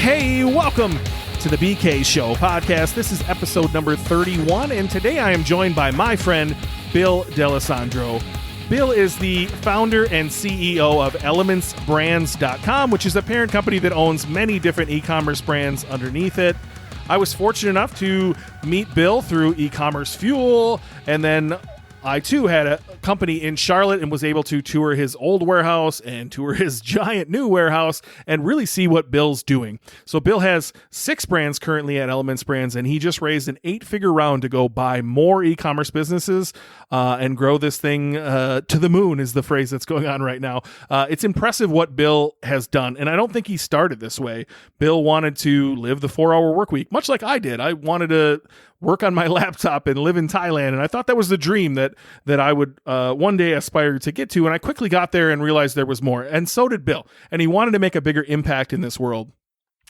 Hey, welcome to the BK Show podcast. This is episode number 31, and today I am joined by my friend, Bill D'Alessandro. Bill is the founder and CEO of ElementsBrands.com, which is a parent company that owns many different e-commerce brands underneath it. I was fortunate enough to meet Bill through E-commerce Fuel, and then I too had a company in Charlotte and was able to tour his old warehouse and tour his giant new warehouse and really see what Bill's doing. So Bill has 6 brands currently at Elements Brands, and he just raised an 8-figure round to go buy more e-commerce businesses and grow this thing to the moon is the phrase that's going on right now. It's impressive what Bill has done, and I don't think he started this way. Bill wanted to live the 4-hour work week, much like I did. I wanted to work on my laptop and live in Thailand, and I thought that was the dream that I would one day aspire to get to, and I quickly got there and realized there was more, and so did Bill, and he wanted to make a bigger impact in this world.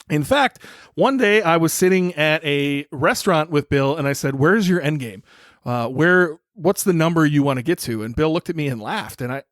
In fact, one day I was sitting at a restaurant with Bill, and I said, "Where's your end game? What's the number you want to get to?" And Bill looked at me and laughed, and I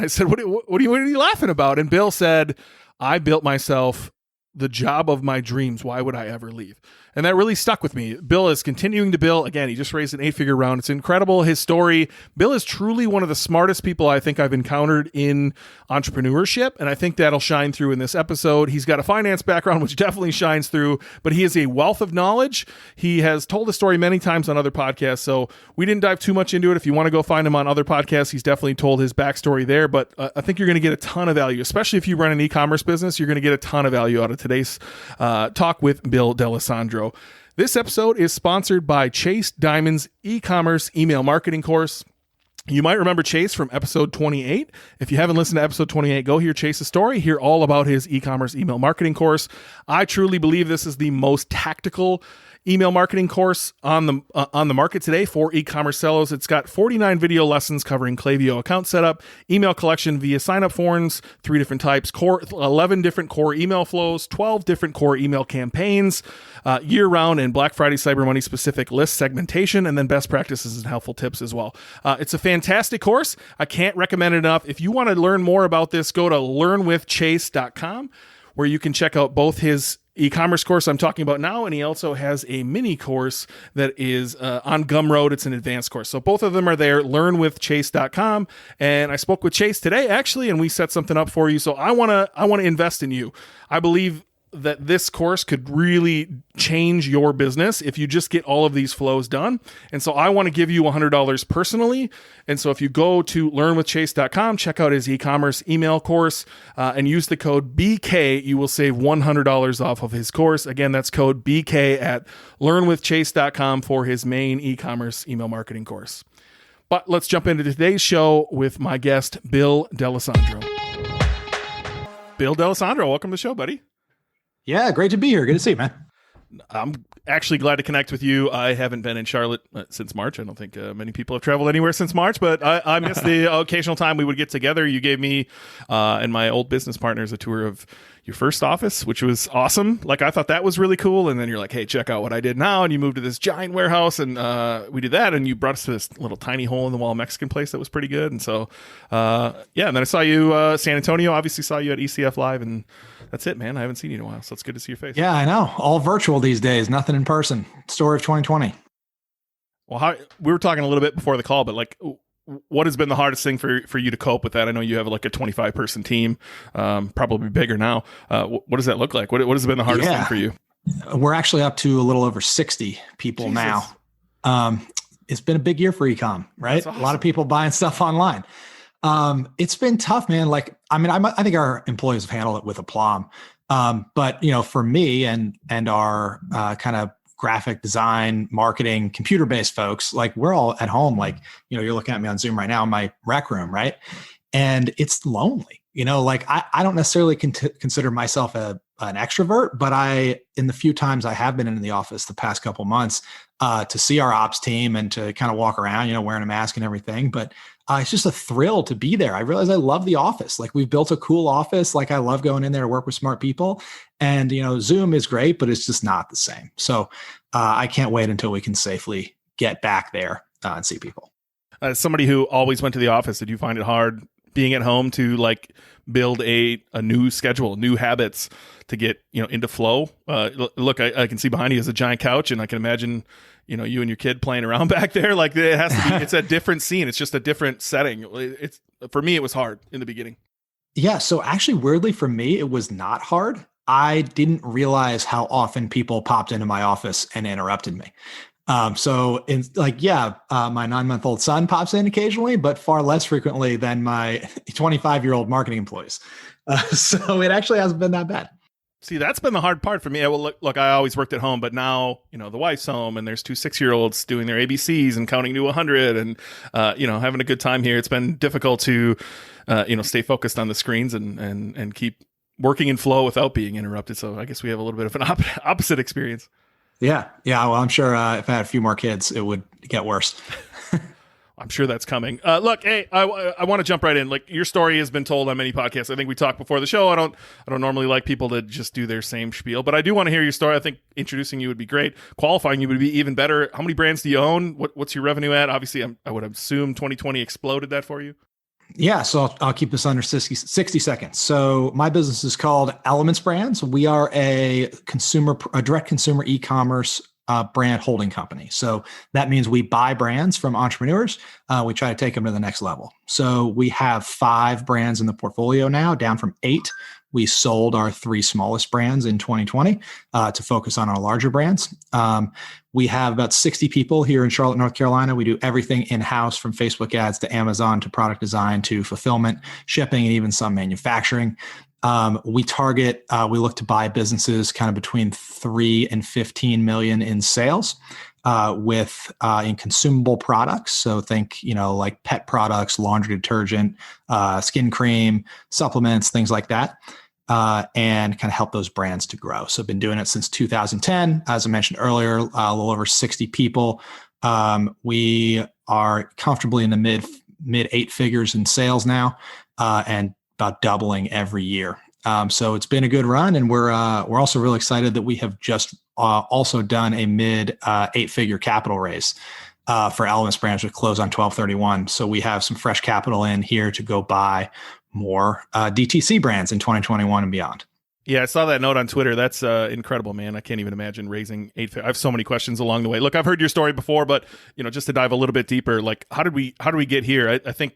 said, what are you laughing about?" And Bill said, "I built myself the job of my dreams. Why would I ever leave?" And that really stuck with me. Bill is continuing to build. Again, he just raised an 8-figure round. It's incredible, his story. Bill is truly one of the smartest people I think I've encountered in entrepreneurship, and I think that'll shine through in this episode. He's got a finance background, which definitely shines through, but he is a wealth of knowledge. He has told the story many times on other podcasts, so we didn't dive too much into it. If you want to go find him on other podcasts, he's definitely told his backstory there, but I think you're going to get a ton of value, especially if you run an e-commerce business. You're going to get a ton of value out of today's talk with Bill D'Alessandro. This episode is sponsored by Chase Diamond's e-commerce email marketing course. You might remember Chase from episode 28. If you haven't listened to episode 28, go hear Chase's story, hear all about his e-commerce email marketing course. I truly believe this is the most tactical email marketing course on the market today for e-commerce sellers. It's got 49 video lessons covering Klaviyo account setup, email collection via sign-up forms, 3 different types, 11 different core email flows, 12 different core email campaigns, year-round and Black Friday, Cyber Monday specific list segmentation, and then best practices and helpful tips as well. It's a fantastic course. I can't recommend it enough. If you want to learn more about this, go to learnwithchase.com, where you can check out both his e-commerce course I'm talking about now, and he also has a mini course that is on Gumroad. It's an advanced course. So both of them are there, learnwithchase.com. And I spoke with Chase today, actually, and we set something up for you. So I want to invest in you. I believe that this course could really change your business if you just get all of these flows done. And so I want to give you $100 personally. And so if you go to learnwithchase.com, check out his e-commerce email course, and use the code BK, you will save $100 off of his course. Again, that's code BK at learnwithchase.com for his main e-commerce email marketing course. But let's jump into today's show with my guest, Bill D'Alessandro. Bill D'Alessandro, welcome to the show, buddy. Yeah, great to be here. Good to see you, man. I'm actually glad to connect with you. I haven't been in Charlotte since March. I don't think many people have traveled anywhere since March, but I missed the occasional time we would get together. You gave me and my old business partners a tour of your first office, which was awesome. Like, I thought that was really cool. And then you're like, "Hey, check out what I did now." And you moved to this giant warehouse, and we did that. And you brought us to this little tiny hole in the wall Mexican place that was pretty good. And so, yeah. And then I saw you, San Antonio, obviously saw you at ECF Live, and that's it, man. I haven't seen you in a while, so it's good to see your face. Yeah, I know. All virtual these days, nothing in person. Story of 2020. Well, we were talking a little bit before the call, but like, what has been the hardest thing for you to cope with that? I know you have like a 25-person team, probably bigger now. What does that look like? What has been the hardest thing for you? We're actually up to a little over 60 people now. It's been a big year for e-com, right? Awesome. A lot of people buying stuff online. It's been tough, man. Like, I mean, I think our employees have handled it with aplomb. But for me and our kind of graphic design, marketing, computer-based folks, like, we're all at home. Like, you're looking at me on Zoom right now in my rec room, right? And it's lonely. Like, I don't necessarily consider myself an extrovert, but in the few times I have been in the office the past couple months, to see our ops team and to kind of walk around, wearing a mask and everything. But it's just a thrill to be there. I realize I love the office. Like, we've built a cool office. Like, I love going in there to work with smart people. And, Zoom is great, but it's just not the same. So I can't wait until we can safely get back there and see people. As somebody who always went to the office, did you find it hard being at home to like build a new schedule, new habits to get, into flow. Look, I can see behind you is a giant couch, and I can imagine, you and your kid playing around back there. Like it has to be, it's a different scene. It's just a different setting. For me, it was hard in the beginning. Yeah. So actually, weirdly for me, it was not hard. I didn't realize how often people popped into my office and interrupted me. My 9-month-old son pops in occasionally, but far less frequently than my 25-year-old marketing employees. So it actually hasn't been that bad. See, that's been the hard part for me. Well, look, I always worked at home, but now, the wife's home and there's 2 6-year-olds doing their ABCs and counting to 100 and, having a good time here. It's been difficult to, stay focused on the screens and keep working in flow without being interrupted. So I guess we have a little bit of an opposite experience. Yeah. Well, I'm sure if I had a few more kids, it would get worse. I'm sure that's coming. Look, hey, I want to jump right in. Like your story has been told on many podcasts. I think we talked before the show. I don't normally like people to just do their same spiel, but I do want to hear your story. I think introducing you would be great. Qualifying you would be even better. How many brands do you own? What's your revenue at? Obviously, I would assume 2020 exploded that for you. Yeah, so I'll keep this under 60 seconds. So my business is called Elements Brands. We are a direct consumer e-commerce brand holding company. So that means we buy brands from entrepreneurs. We try to take them to the next level. So we have 5 brands in the portfolio now, down from 8. We sold our 3 smallest brands in 2020 to focus on our larger brands. We have about 60 people here in Charlotte, North Carolina. We do everything in-house, from Facebook ads to Amazon to product design to fulfillment, shipping, and even some manufacturing. We look to buy businesses kind of between 3 and 15 million in sales in consumable products. So think, like pet products, laundry detergent, skin cream, supplements, things like that. And kind of help those brands to grow. So I've been doing it since 2010. As I mentioned earlier, a little over 60 people. We are comfortably in the mid 8 figures in sales now, and about doubling every year. So it's been a good run, and we're also really excited that we have just also done a mid 8-figure capital raise for Elements Brands, which closed on 12/31. So we have some fresh capital in here to go buy more DTC brands in 2021 and beyond. Yeah, I saw that note on Twitter. That's incredible, man. I can't even imagine raising 8. I have so many questions along the way. Look, I've heard your story before, but just to dive a little bit deeper, like how did we get here? I think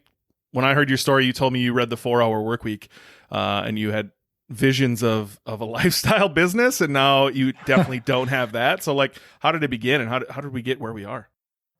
when I heard your story, you told me you read the 4-Hour Workweek, and you had visions of a lifestyle business, and now you definitely don't have that. So like, how did it begin, and how did we get where we are?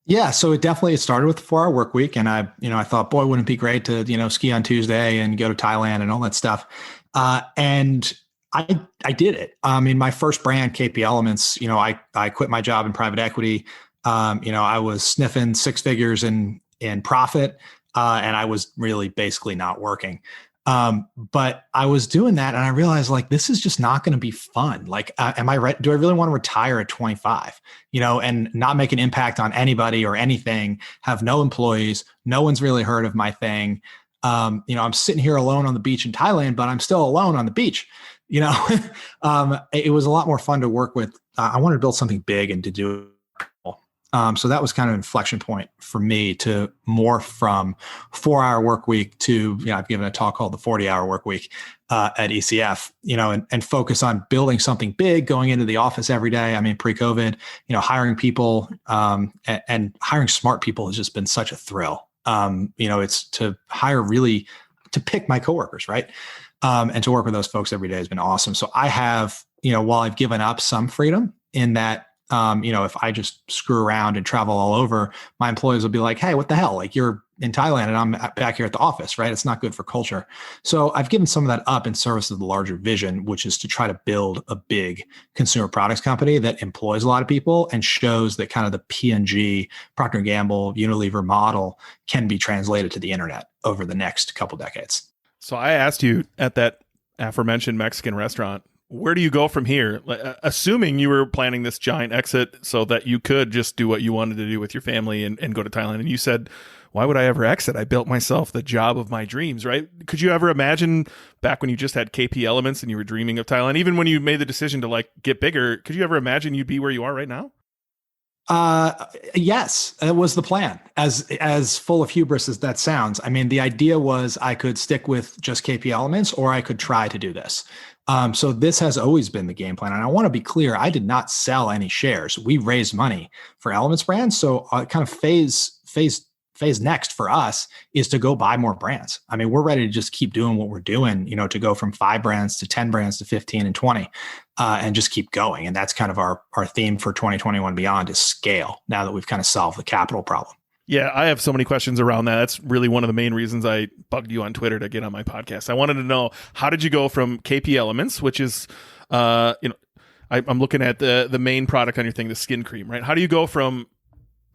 Yeah, so it started with the 4-Hour Workweek, and I thought, boy, wouldn't it be great to ski on Tuesday and go to Thailand and all that stuff. And I did it. My first brand, KP Elements, I quit my job in private equity. I was sniffing 6 figures in profit, and I was really basically not working. But I was doing that, and I realized, like, this is just not going to be fun. Like, am I right? Do I really want to retire at 25, and not make an impact on anybody or anything, have no employees, no one's really heard of my thing. I'm sitting here alone on the beach in Thailand, but I'm still alone on the beach. It was a lot more fun to work with. I wanted to build something big and to do so that was kind of an inflection point for me to morph from 4-Hour Workweek to, I've given a talk called the 40-Hour Workweek at ECF, and focus on building something big, going into the office every day. Pre-COVID, hiring people and hiring smart people has just been such a thrill. It's to hire to pick my coworkers, right? And to work with those folks every day has been awesome. So I have, while I've given up some freedom in that, if I just screw around and travel all over, my employees will be like, hey, what the hell? Like, you're in Thailand and I'm back here at the office, right? It's not good for culture. So I've given some of that up in service of the larger vision, which is to try to build a big consumer products company that employs a lot of people and shows that kind of the P&G, Procter & Gamble, Unilever model can be translated to the internet over the next couple decades. So I asked you at that aforementioned Mexican restaurant, where do you go from here? Assuming you were planning this giant exit so that you could just do what you wanted to do with your family and go to Thailand. And you said, why would I ever exit? I built myself the job of my dreams, right? Could you ever imagine back when you just had KP Elements and you were dreaming of Thailand, even when you made the decision to like get bigger, could you ever imagine you'd be where you are right now? Yes, it was the plan. As full of hubris as that sounds, I mean, the idea was I could stick with just KP Elements, or I could try to do this. So this has always been the game plan. And I want to be clear, I did not sell any shares. We raised money for Elements Brands. So kind of phase next for us is to go buy more brands. I mean, we're ready to just keep doing what we're doing, to go from 5 brands to 10 brands to 15 and 20, and just keep going. And that's kind of our theme for 2021 beyond, is scale, now that we've kind of solved the capital problem. Yeah, I have so many questions around that. That's really one of the main reasons I bugged you on Twitter to get on my podcast. I wanted to know, how did you go from KP Elements, which is, I'm looking at the main product on your thing, the skin cream, right? How do you go from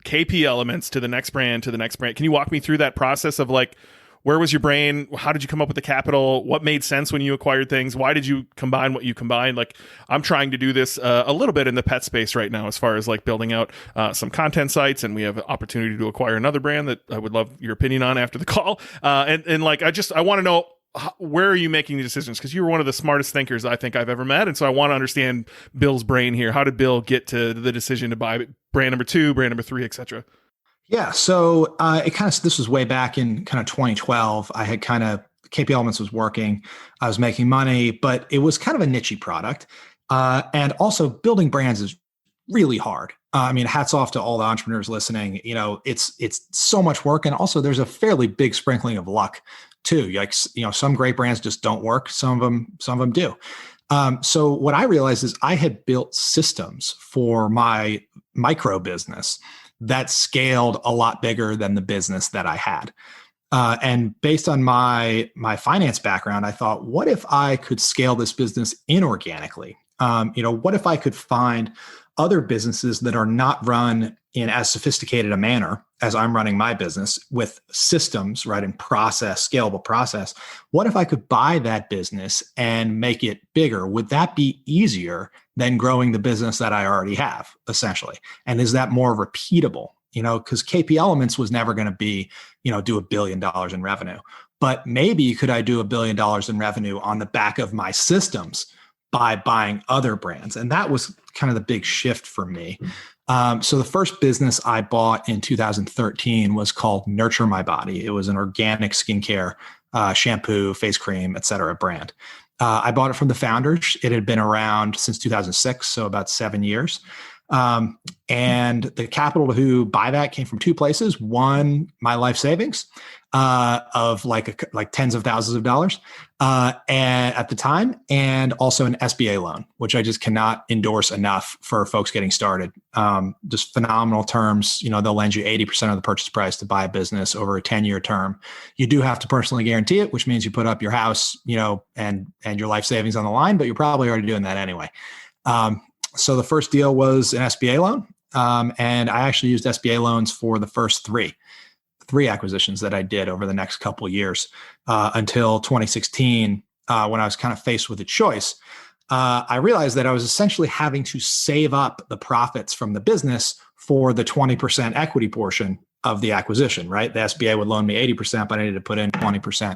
KP Elements to the next brand to the next brand? Can you walk me through that process of like, where was your brain? How did you come up with the capital? What made sense when you acquired things? Why did you combine what you combined? Like, I'm trying to do this a little bit in the pet space right now, as far as like building out some content sites, and we have an opportunity to acquire another brand that I would love your opinion on after the call. And like, I want to know, where are you making the decisions? Because you were one of the smartest thinkers I think I've ever met. And so I want to understand Bill's brain here. How did Bill get to the decision to buy brand number 2, brand number 3, et cetera? Yeah. So this was way back in kind of 2012. I had KP Elements was working. I was making money, but it was kind of a niche product. And also building brands is really hard. I mean, hats off to all the entrepreneurs listening. It's so much work. And also there's a fairly big sprinkling of luck too. Like, some great brands just don't work. Some of them do. So what I realized is I had built systems for my micro business that scaled a lot bigger than the business that I had. And based on my finance background, I thought, what if I could scale this business inorganically? What if I could find other businesses that are not run in as sophisticated a manner as I'm running my business, with systems, right, and scalable process? What if I could buy that business and make it bigger? Would that be easier than growing the business that I already have, essentially? And is that more repeatable? Because KP Elements was never going to be, do $1 billion in revenue. But maybe could I do $1 billion in revenue on the back of my systems by buying other brands? And that was kind of the big shift for me. So the first business I bought in 2013 was called Nurture My Body. It was an organic skincare, shampoo, face cream, et cetera, brand. I bought it from the founders. It had been around since 2006, so about 7 years. And the capital to buy that came from 2 places. One, my life savings of like tens of thousands of dollars and at the time, and also an SBA loan, which I just cannot endorse enough for folks getting started. Just phenomenal terms. They'll lend you 80% of the purchase price to buy a business over a 10-year term. You do have to personally guarantee it, which means you put up your house, and your life savings on the line, but you're probably already doing that anyway. So the first deal was an SBA loan. And I actually used SBA loans for the first three acquisitions that I did over the next couple of years, until 2016, when I was kind of faced with a choice. I realized that I was essentially having to save up the profits from the business for the 20% equity portion of the acquisition, right? The SBA would loan me 80%, but I needed to put in 20%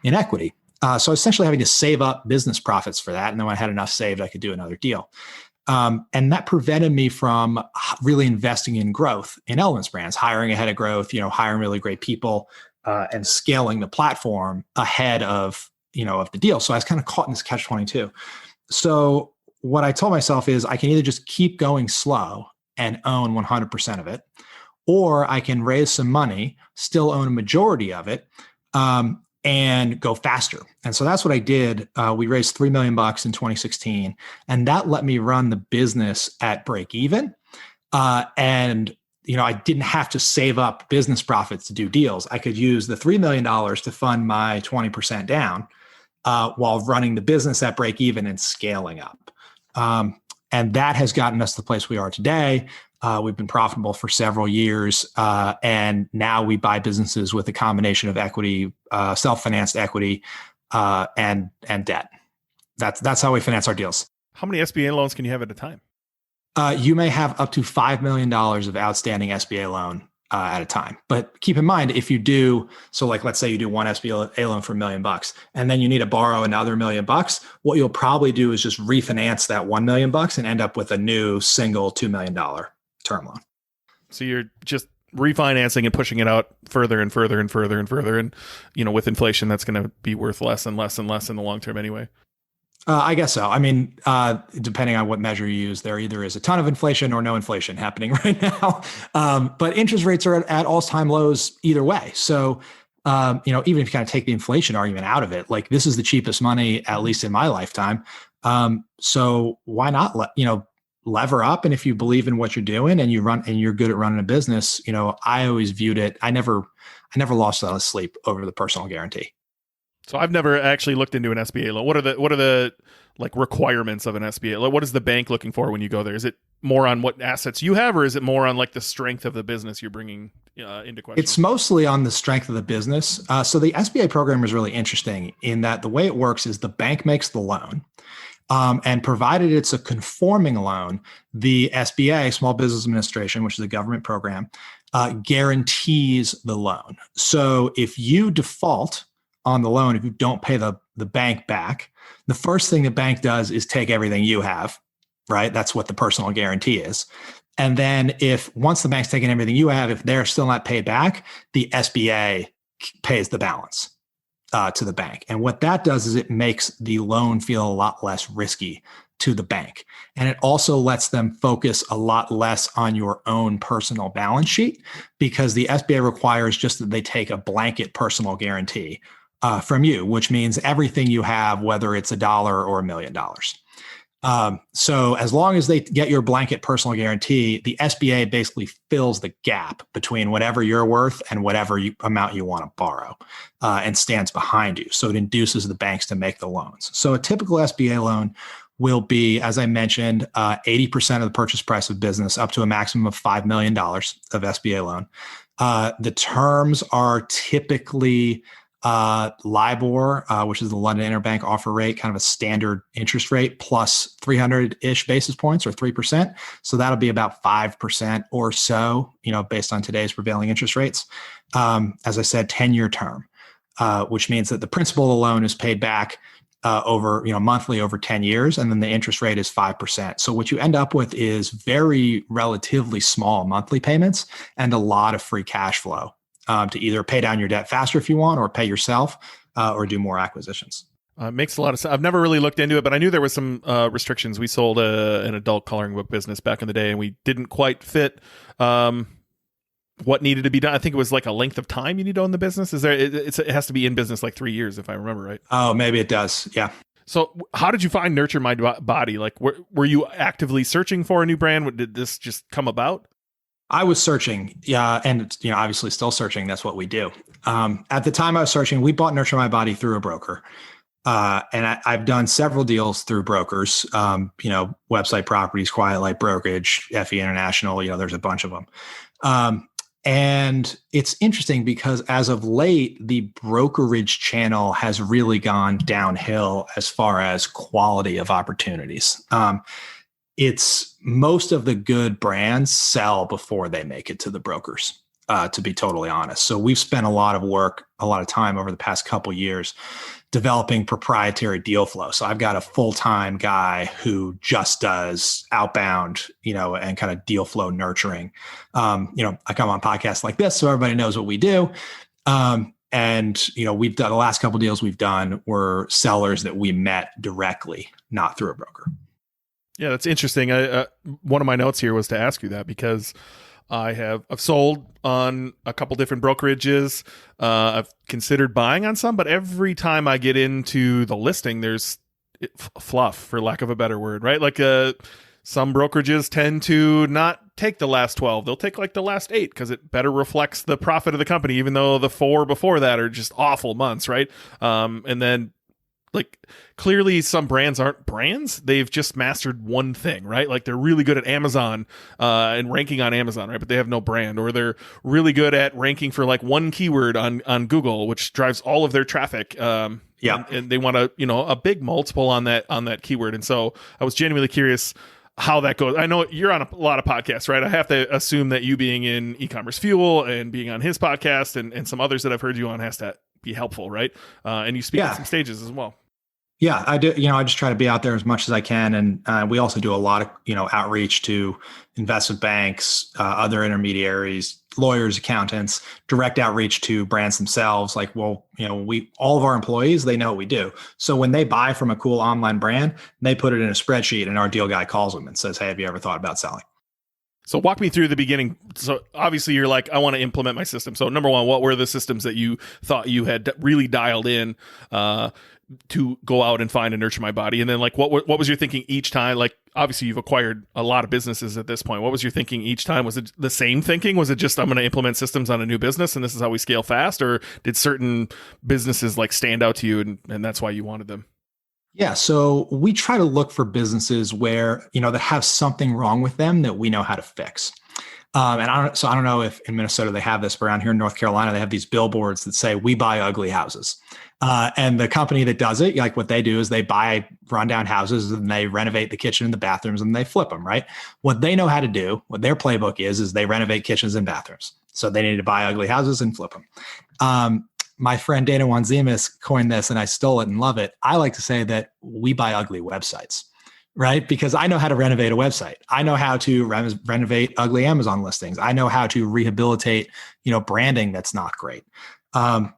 in equity. So essentially having to save up business profits for that. And then when I had enough saved, I could do another deal. And that prevented me from really investing in growth in Elements Brands, hiring ahead of growth, hiring really great people, and scaling the platform ahead of the deal. So I was kind of caught in this catch-22. So what I told myself is I can either just keep going slow and own 100% of it, or I can raise some money, still own a majority of it, and go faster. And so that's what I did. We raised $3 million in 2016, and that let me run the business at break even. And I didn't have to save up business profits to do deals. I could use the $3 million to fund my 20% down, while running the business at break even and scaling up. And that has gotten us to the place we are today. We've been profitable for several years, and now we buy businesses with a combination of equity, self-financed equity, and debt. That's how we finance our deals. How many SBA loans can you have at a time? You may have up to $5 million of outstanding SBA loan at a time. But keep in mind, if you do, so like, let's say you do one SBA loan for $1 million, and then you need to borrow another $1 million, what you'll probably do is just refinance that $1 million and end up with a new single $2 million term loan. So you're just refinancing and pushing it out further and further and further and further. And, with inflation, that's going to be worth less and less and less in the long term anyway. I guess so. I mean, depending on what measure you use, there either is a ton of inflation or no inflation happening right now. But interest rates are at all-time lows either way. So, even if you kind of take the inflation argument out of it, like this is the cheapest money, at least in my lifetime. So why not lever up? And if you believe in what you're doing and you're good at running a business, I always viewed it. I never lost a lot of sleep over the personal guarantee. So I've never actually looked into an SBA loan. What are the like requirements of an SBA loan? What is the bank looking for when you go there? Is it more on what assets you have, or is it more on like the strength of the business you're bringing into question? It's mostly on the strength of the business. So the SBA program is really interesting in that the way it works is the bank makes the loan. And provided it's a conforming loan, the SBA, Small Business Administration, which is a government program, guarantees the loan. So if you default on the loan, if you don't pay the bank back, the first thing the bank does is take everything you have, right? That's what the personal guarantee is. And then once the bank's taken everything you have, if they're still not paid back, the SBA pays the balance to the bank. And what that does is it makes the loan feel a lot less risky to the bank. And it also lets them focus a lot less on your own personal balance sheet, because the SBA requires just that they take a blanket personal guarantee from you, which means everything you have, whether it's $1 or $1 million. So as long as they get your blanket personal guarantee, the SBA basically fills the gap between whatever you're worth and whatever amount you want to borrow, and stands behind you. So it induces the banks to make the loans. So a typical SBA loan will be, as I mentioned, 80% of the purchase price of business, up to a maximum of $5 million of SBA loan. The terms are typically LIBOR, which is the London Interbank Offer Rate, kind of a standard interest rate, plus 300-ish basis points or 3%. So that'll be about 5% or so, based on today's prevailing interest rates. As I said, 10-year term, which means that the principal of the loan is paid back over, monthly over 10 years, and then the interest rate is 5%. So what you end up with is very relatively small monthly payments and a lot of free cash flow to either pay down your debt faster if you want, or pay yourself, or do more acquisitions. Makes a lot of sense. I've never really looked into it, but I knew there was some restrictions. We sold an adult coloring book business back in the day, and we didn't quite fit what needed to be done. I think it was like a length of time you need to own the business. Is there? It has to be in business like 3 years, if I remember right. Oh, maybe it does. Yeah. So how did you find Nurture My Body? Like, were you actively searching for a new brand? Did this just come about? I was searching, and obviously still searching. That's what we do. At the time I was searching, we bought Nurture My Body through a broker, and I've done several deals through brokers. Website Properties, Quiet Light Brokerage, FE International. There's a bunch of them, and it's interesting because as of late, the brokerage channel has really gone downhill as far as quality of opportunities. It's most of the good brands sell before they make it to the brokers, to be totally honest. So we've spent a lot of work, a lot of time over the past couple of years developing proprietary deal flow. So I've got a full-time guy who just does outbound, and kind of deal flow nurturing. I come on podcasts like this, so everybody knows what we do. And we've done the last couple of deals we've done were sellers that we met directly, not through a broker. Yeah, that's interesting. One of my notes here was to ask you that because I've sold on a couple different brokerages. I've considered buying on some, but every time I get into the listing, there's fluff, for lack of a better word, right? Like some brokerages tend to not take the last 12. They'll take like the last 8 because it better reflects the profit of the company, even though the 4 before that are just awful months, right? And then like clearly some brands aren't brands. They've just mastered one thing, right? Like they're really good at Amazon and ranking on Amazon, right? But they have no brand, or they're really good at ranking for like one keyword on Google, which drives all of their traffic. And they want a big multiple on that keyword. And so I was genuinely curious how that goes. I know you're on a lot of podcasts, right? I have to assume that you being in E-commerce Fuel and being on his podcast and some others that I've heard you on has to be helpful, right? And you speak at some stages as well. Yeah, I do. I just try to be out there as much as I can. And we also do a lot of, outreach to investment banks, other intermediaries, lawyers, accountants, direct outreach to brands themselves. Like, well, all of our employees, they know what we do. So when they buy from a cool online brand, they put it in a spreadsheet and our deal guy calls them and says, hey, have you ever thought about selling? So walk me through the beginning. So obviously you're like, I want to implement my system. So number one, what were the systems that you thought you had really dialed in to go out and find and nurture my body? And then like, what was your thinking each time? Like, obviously you've acquired a lot of businesses at this point. What was your thinking each time? Was it the same thinking? Was it just, I'm going to implement systems on a new business and this is how we scale fast? Or did certain businesses like stand out to you and that's why you wanted them? Yeah, so we try to look for businesses where, that have something wrong with them that we know how to fix. And I don't know if in Minnesota they have this, but around here in North Carolina, they have these billboards that say, we buy ugly houses. And the company that does it, like what they do is they buy rundown houses and they renovate the kitchen and the bathrooms and they flip them, right? What they know how to do, what their playbook is they renovate kitchens and bathrooms. So they need to buy ugly houses and flip them. My friend Dana Wanzimis coined this and I stole it and love it. I like to say that we buy ugly websites, right? Because I know how to renovate a website. I know how to renovate ugly Amazon listings. I know how to rehabilitate, branding that's not great.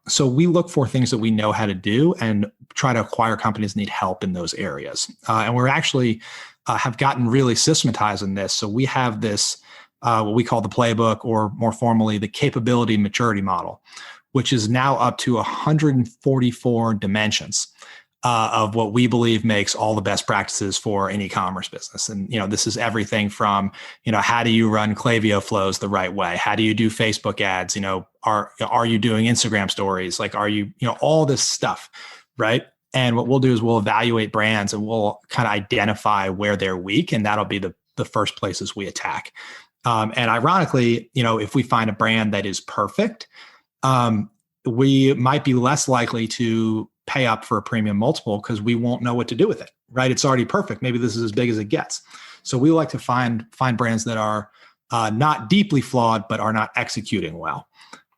So we look for things that we know how to do and try to acquire companies that need help in those areas. And we're actually have gotten really systematized in this. So we have this, what we call the playbook, or more formally, the capability maturity model, which is now up to 144 dimensions of what we believe makes all the best practices for an e-commerce business. And, this is everything from, how do you run Klaviyo flows the right way? How do you do Facebook ads? Are you doing Instagram stories? Like, are you, all this stuff, right? And what we'll do is we'll evaluate brands and we'll kind of identify where they're weak. And that'll be the first places we attack. And ironically, if we find a brand that is perfect, we might be less likely to pay up for a premium multiple because we won't know what to do with it, right? It's already perfect. Maybe this is as big as it gets. So we like to find brands that are not deeply flawed, but are not executing well.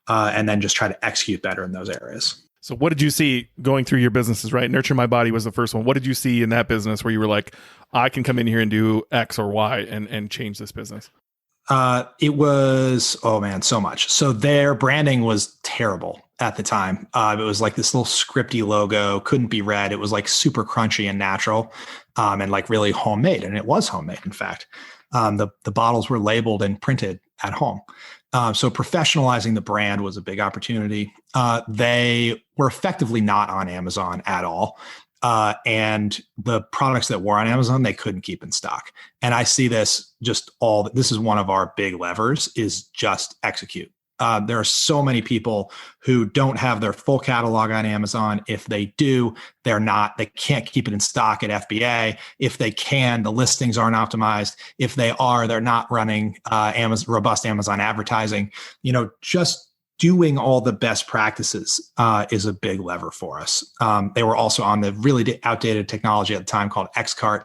And then just try to execute better in those areas. So what did you see going through your businesses, right? Nurture My Body was the first one. What did you see in that business where you were like, I can come in here and do X or Y and change this business? It was, so much. So their branding was terrible at the time. It was like this little scripty logo, couldn't be read. It was like super crunchy and natural, and like really homemade. And it was homemade, in fact. The bottles were labeled and printed at home. So professionalizing the brand was a big opportunity. They were effectively not on Amazon at all. And the products that were on Amazon, they couldn't keep in stock. And I see this this is one of our big levers, is just execute. There are so many people who don't have their full catalog on Amazon. If they do, they can't keep it in stock at FBA. If they can, the listings aren't optimized. If they are, they're not running robust Amazon advertising. Just doing all the best practices is a big lever for us. They were also on the really outdated technology at the time called Xcart.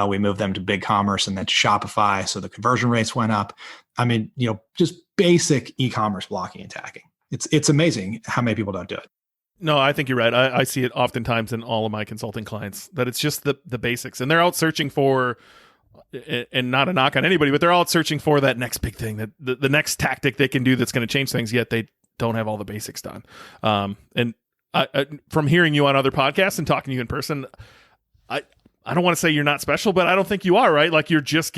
We moved them to BigCommerce and then to Shopify. So the conversion rates went up. I mean, just basic e-commerce blocking and tagging. It's amazing how many people don't do it. No, I think you're right. I see it oftentimes in all of my consulting clients that it's just the basics, and they're out searching for, and not a knock on anybody, but they're all searching for that next big thing, that the next tactic they can do that's going to change things, yet they don't have all the basics done. And from hearing you on other podcasts and talking to you in person, I don't want to say you're not special, but I don't think you are, right? Like you're just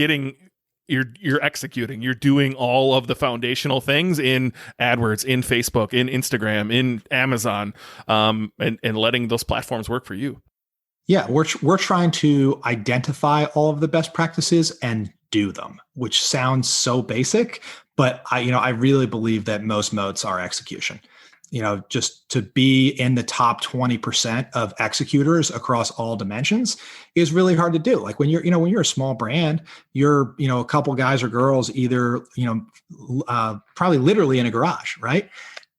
you're executing, you're doing all of the foundational things in AdWords, in Facebook, in Instagram, in Amazon, and letting those platforms work for you. Yeah, we're trying to identify all of the best practices and do them, which sounds so basic, but I really believe that most moats are execution. Just to be in the top 20% of executors across all dimensions is really hard to do. Like when you're a small brand, you're, a couple guys or girls, either, probably literally in a garage, right?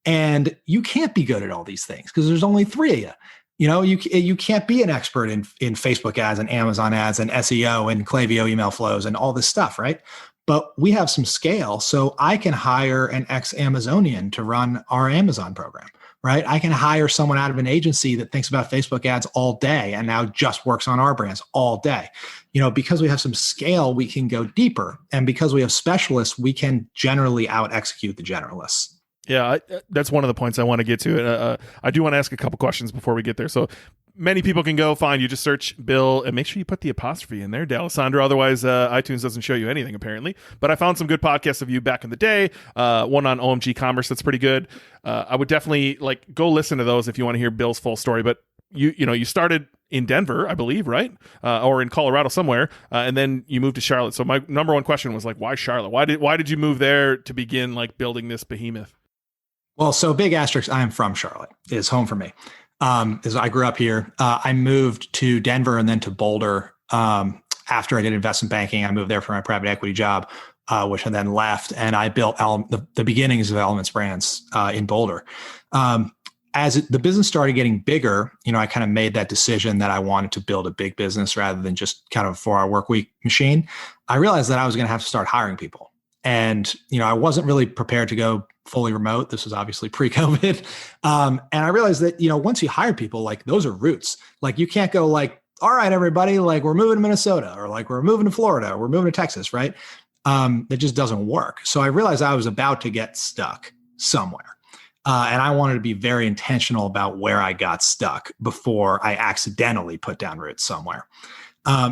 And you can't be good at all these things because there's only three of you. You can't be an expert in Facebook ads and Amazon ads and SEO and Klaviyo email flows and all this stuff, right? But we have some scale, so I can hire an ex-Amazonian to run our Amazon program, right? I can hire someone out of an agency that thinks about Facebook ads all day and now just works on our brands all day. Because we have some scale, we can go deeper. And because we have specialists, we can generally out execute the generalists. Yeah, that's one of the points I want to get to. I do want to ask a couple questions before we get there. So many people can go find you. Just search Bill and make sure you put the apostrophe in there, D'Alessandro. Otherwise, iTunes doesn't show you anything, apparently. But I found some good podcasts of you back in the day. One on OMG Commerce that's pretty good. I would definitely go listen to those if you want to hear Bill's full story. But you started in Denver, I believe, right? Or in Colorado somewhere, and then you moved to Charlotte. So my number one question was why Charlotte? Why did you move there to begin building this behemoth? Well, so big asterisk, I am from Charlotte. It's home for me. As I grew up here, I moved to Denver and then to Boulder. After I did investment banking, I moved there for my private equity job, which I then left, and I built the beginnings of Elements Brands in Boulder. As the business started getting bigger, I kind of made that decision that I wanted to build a big business rather than just kind of a 4-hour work week machine. I realized that I was going to have to start hiring people. And, I wasn't really prepared to go fully remote. This was obviously pre-COVID. And I realized that, once you hire people, those are roots. You can't go all right, everybody, we're moving to Minnesota, or we're moving to Florida, or we're moving to Texas, right? That just doesn't work. So I realized I was about to get stuck somewhere. And I wanted to be very intentional about where I got stuck before I accidentally put down roots somewhere.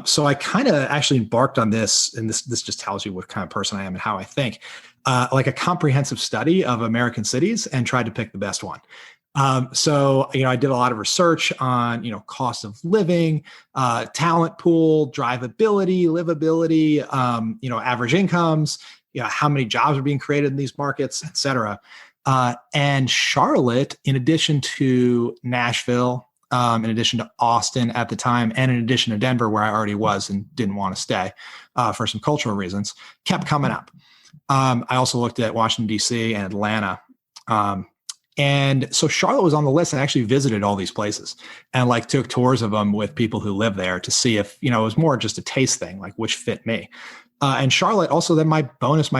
So I kind of actually embarked on this, and this just tells you what kind of person I am and how I think, a comprehensive study of American cities and tried to pick the best one. So I did a lot of research on, cost of living, talent pool, drivability, livability, average incomes, how many jobs are being created in these markets, et cetera. And Charlotte, in addition to Nashville, in addition to Austin at the time, and in addition to Denver, where I already was and didn't want to stay for some cultural reasons, kept coming up. I also looked at Washington, D.C. and Atlanta. And so Charlotte was on the list, and I actually visited all these places and took tours of them with people who live there to see if, it was more just a taste thing, which fit me. And Charlotte also, then my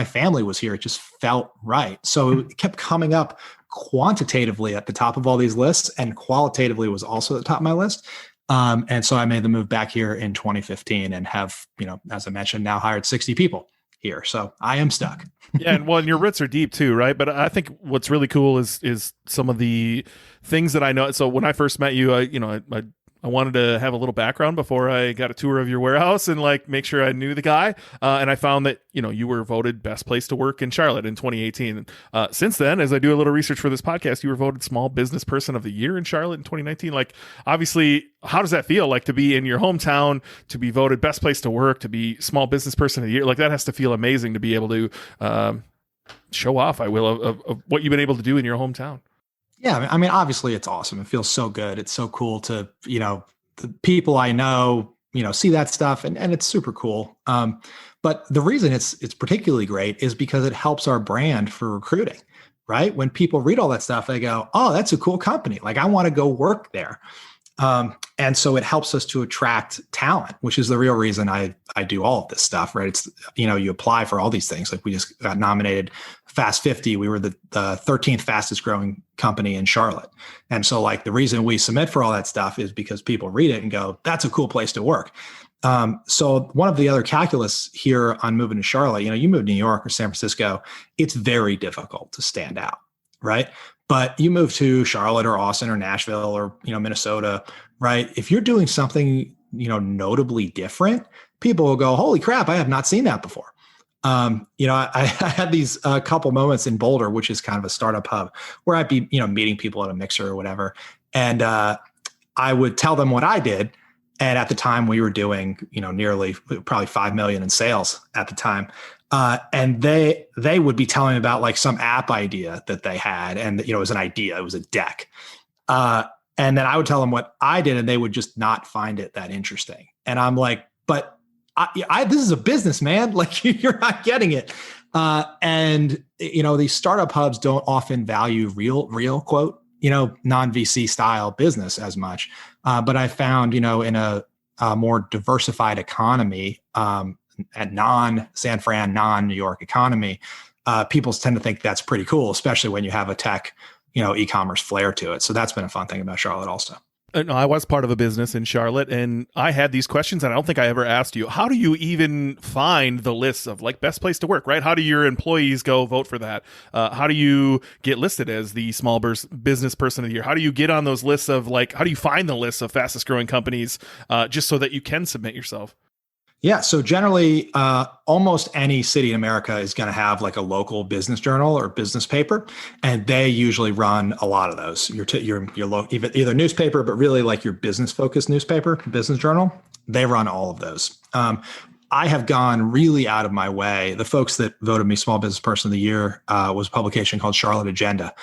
family was here. It just felt right. So it kept coming up quantitatively at the top of all these lists, and qualitatively was also at the top of my list. And so I made the move back here in 2015 and have, as I mentioned, now hired 60 people here. So I am stuck. Yeah. And your roots are deep too, right? But I think what's really cool is some of the things that I know. So when I first met you, I wanted to have a little background before I got a tour of your warehouse and make sure I knew the guy. And I found that, you were voted best place to work in Charlotte in 2018. Since then, as I do a little research for this podcast, you were voted Small Business Person of the Year in Charlotte in 2019. Obviously, how does that feel to be in your hometown, to be voted best place to work, to be Small Business Person of the Year? That has to feel amazing to be able to show off, of what you've been able to do in your hometown. Yeah, obviously it's awesome. It feels so good. It's so cool to, the people I know, see that stuff, and it's super cool. But the reason it's particularly great is because it helps our brand for recruiting, right? When people read all that stuff, they go, oh, that's a cool company. I want to go work there. And so it helps us to attract talent, which is the real reason I do all of this stuff, right? It's, you apply for all these things. We just got nominated Fast 50. We were the 13th fastest growing company in Charlotte. And so the reason we submit for all that stuff is because people read it and go, that's a cool place to work. So one of the other calculus here on moving to Charlotte, you move to New York or San Francisco, it's very difficult to stand out, right? But you move to Charlotte or Austin or Nashville or, Minnesota, right? If you're doing something, notably different, people will go, holy crap, I have not seen that before. I had these couple moments in Boulder, which is kind of a startup hub, where I'd be, meeting people at a mixer or whatever. And I would tell them what I did. And at the time we were doing, nearly probably 5 million in sales at the time. And they would be telling me about some app idea that they had. And, it was an idea, it was a deck. And then I would tell them what I did, and they would just not find it that interesting. And I'm like, but this is a business, man. You're not getting it. And these startup hubs don't often value real quote, non-VC style business as much. But I found, in a more diversified economy, at non-San Fran, non-New York economy, people tend to think that's pretty cool, especially when you have a tech e-commerce flair to it. So that's been a fun thing about Charlotte also. No, I was part of a business in Charlotte, and I had these questions, and I don't think I ever asked you. How do you even find the lists of like best place to work, right? How do your employees go vote for that? How do you get listed as the small business person of the year? How do you get on those lists of like, how do you find the lists of fastest growing companies just so that you can submit yourself? Yeah. So generally, almost any city in America is going to have like a local business journal or business paper, and they usually run a lot of those. Your either newspaper, but really like your business focused newspaper, business journal. They run all of those. I have gone really out of my way. The folks that voted me Small Business Person of the Year was a publication called Charlotte Agenda,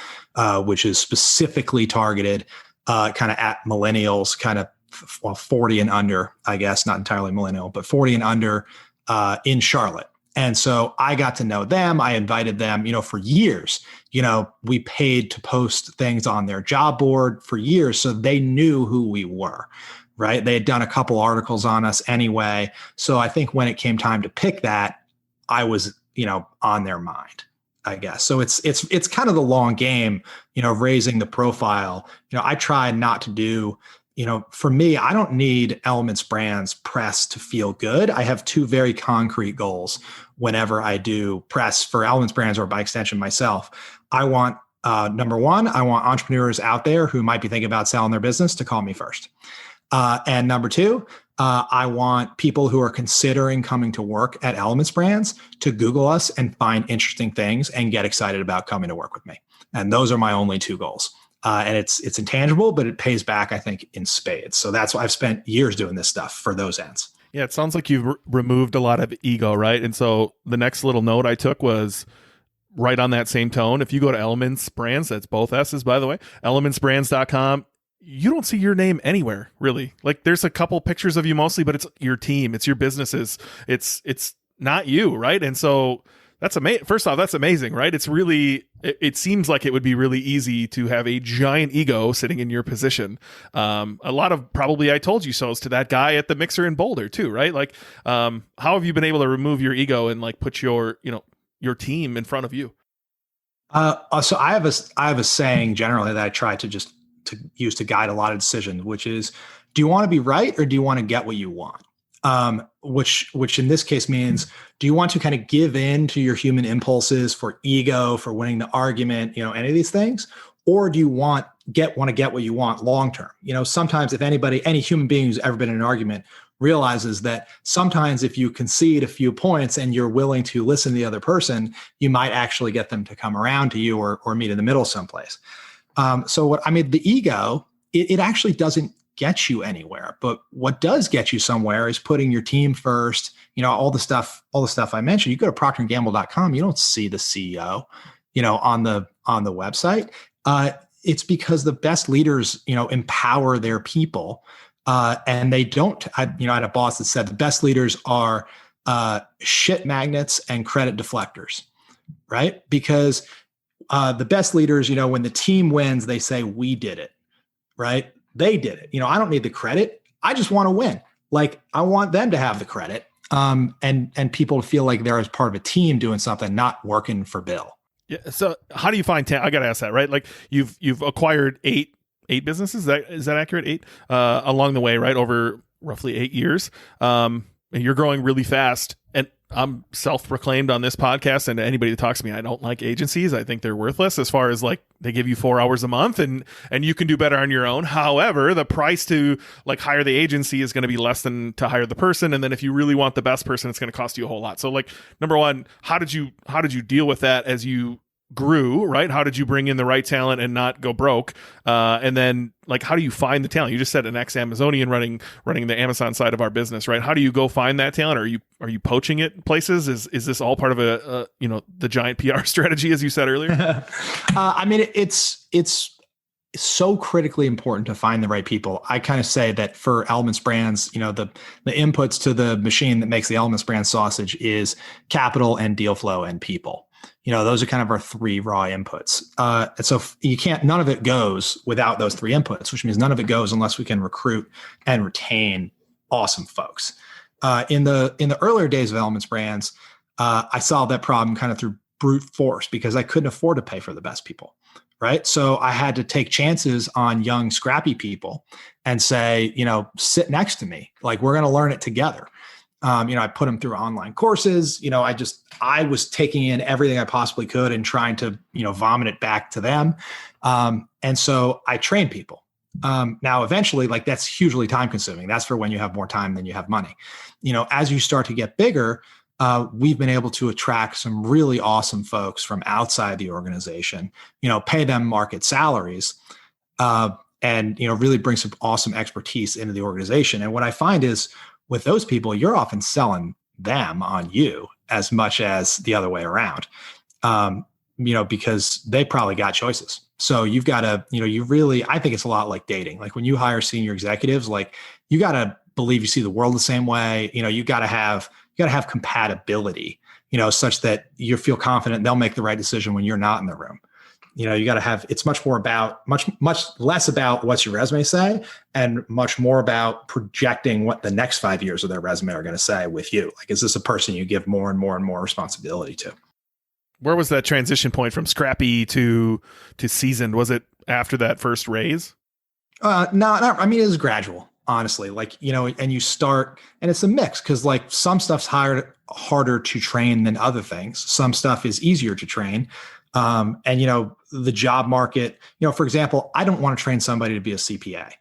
which is specifically targeted kind of at millennials, kind of 40 and under, I guess, not entirely millennial, but 40 and under in Charlotte. And so I got to know them. I invited them, for years. We paid to post things on their job board for years. So they knew who we were, right? They had done a couple articles on us anyway. So I think when it came time to pick that, I was, on their mind, I guess. So it's kind of the long game, raising the profile. I try not to do, for me, I don't need Elements Brands press to feel good. I have two very concrete goals whenever I do press for Elements Brands or by extension myself. I want, number one, I want entrepreneurs out there who might be thinking about selling their business to call me first. And number two, I want people who are considering coming to work at Elements Brands to Google us and find interesting things and get excited about coming to work with me. And those are my only two goals. And it's intangible, but it pays back, I think, in spades. So that's why I've spent years doing this stuff for those ends. Yeah, it sounds like you've removed a lot of ego, right? And so the next little note I took was right on that same tone. If you go to Elements Brands, that's both S's, by the way, elementsbrands.com, you don't see your name anywhere, really. Like there's a couple pictures of you mostly, but it's your team, it's your businesses, it's not you, right? And so that's amazing. First off, that's amazing, right? It's really, it seems like it would be really easy to have a giant ego sitting in your position. A lot of probably I told you so's to that guy at the mixer in Boulder too, right? Like, how have you been able to remove your ego and like put your team in front of you? So I have a saying generally that I try to use to guide a lot of decisions, which is, do you want to be right or do you want to get what you want? Which in this case means, do you want to kind of give in to your human impulses for ego, for winning the argument, any of these things? Or do you want to get what you want long-term? Sometimes if any human being who's ever been in an argument realizes that sometimes if you concede a few points and you're willing to listen to the other person, you might actually get them to come around to you or meet in the middle someplace. The ego, it actually doesn't get you anywhere, but what does get you somewhere is putting your team first. All the stuff I mentioned. You go to procterandgamble.com, you don't see the CEO, on the website. It's because the best leaders, empower their people, and they don't. I had a boss that said the best leaders are shit magnets and credit deflectors, right? Because the best leaders, when the team wins, they say we did it, right? They did it. I don't need the credit. I just want to win. Like I want them to have the credit, and people to feel like they're as part of a team doing something, not working for Bill. Yeah. So how do you find talent? I got to ask that, right? Like you've acquired eight businesses. Is that accurate? 8 along the way, right? Over roughly 8 years. And you're growing really fast. And I'm self-proclaimed on this podcast, and anybody that talks to me, I don't like agencies. I think they're worthless as far as like they give you 4 hours a month and you can do better on your own. However, the price to like hire the agency is going to be less than to hire the person. And then if you really want the best person, it's going to cost you a whole lot. So like, number one, how did you deal with that as you grew, right? How did you bring in the right talent and not go broke? And then like, how do you find the talent? You just said an ex-Amazonian running the Amazon side of our business, right? How do you go find that talent? Are you poaching it places? Is this all part of the giant PR strategy, as you said earlier? It's so critically important to find the right people. I kind of say that for Elements Brands, the inputs to the machine that makes the Elements Brand sausage is capital and deal flow and people. Those are kind of our 3 raw inputs. And so none of it goes without those 3 inputs, which means none of it goes unless we can recruit and retain awesome folks. In the earlier days of Elements Brands, I solved that problem kind of through brute force because I couldn't afford to pay for the best people, right? So I had to take chances on young, scrappy people and say, sit next to me. Like, we're going to learn it together. I put them through online courses. I was taking in everything I possibly could and trying to, vomit it back to them. And so I train people. Now, eventually, like, that's hugely time consuming. That's for when you have more time than you have money. As you start to get bigger, we've been able to attract some really awesome folks from outside the organization, pay them market salaries, and, really bring some awesome expertise into the organization. And what I find is with those people, you're often selling them on you as much as the other way around, because they probably got choices. So you've got to, I think it's a lot like dating. Like, when you hire senior executives, like, you got to believe you see the world the same way. You got to have compatibility, such that you feel confident they'll make the right decision when you're not in the room. You got to have, it's much less about what's your resume say and much more about projecting what the next 5 years of their resume are going to say with you. Like, is this a person you give more and more and more responsibility to? Where was that transition point from scrappy to seasoned? Was it after that first raise? No, I mean, it was gradual, honestly. Like, and you start, and it's a mix, because like some stuff's harder to train than other things. Some stuff is easier to train. And, the job market, for example, I don't want to train somebody to be a CPA,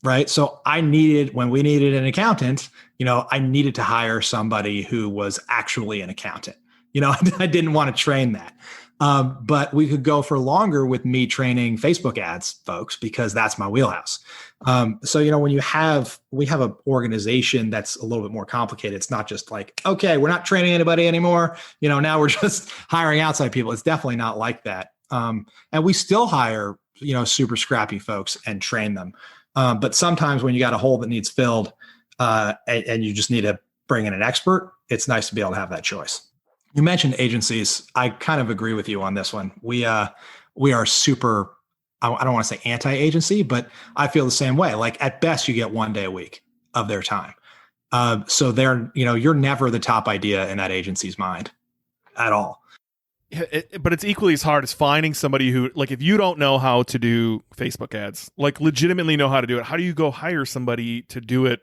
right? So when we needed an accountant, I needed to hire somebody who was actually an accountant. I didn't want to train that. But we could go for longer with me training Facebook ads folks, because that's my wheelhouse. So, when we have an organization that's a little bit more complicated, it's not just like, okay, we're not training anybody anymore. Now we're just hiring outside people. It's definitely not like that. And we still hire, super scrappy folks and train them. But sometimes when you got a hole that needs filled, and you just need to bring in an expert, it's nice to be able to have that choice. You mentioned agencies. I kind of agree with you on this one. We are super, I don't want to say anti-agency, but I feel the same way. Like, at best, you get 1 day a week of their time. So you're never the top idea in that agency's mind at all. But it's equally as hard as finding somebody who, like, if you don't know how to do Facebook ads, like, legitimately know how to do it, how do you go hire somebody to do it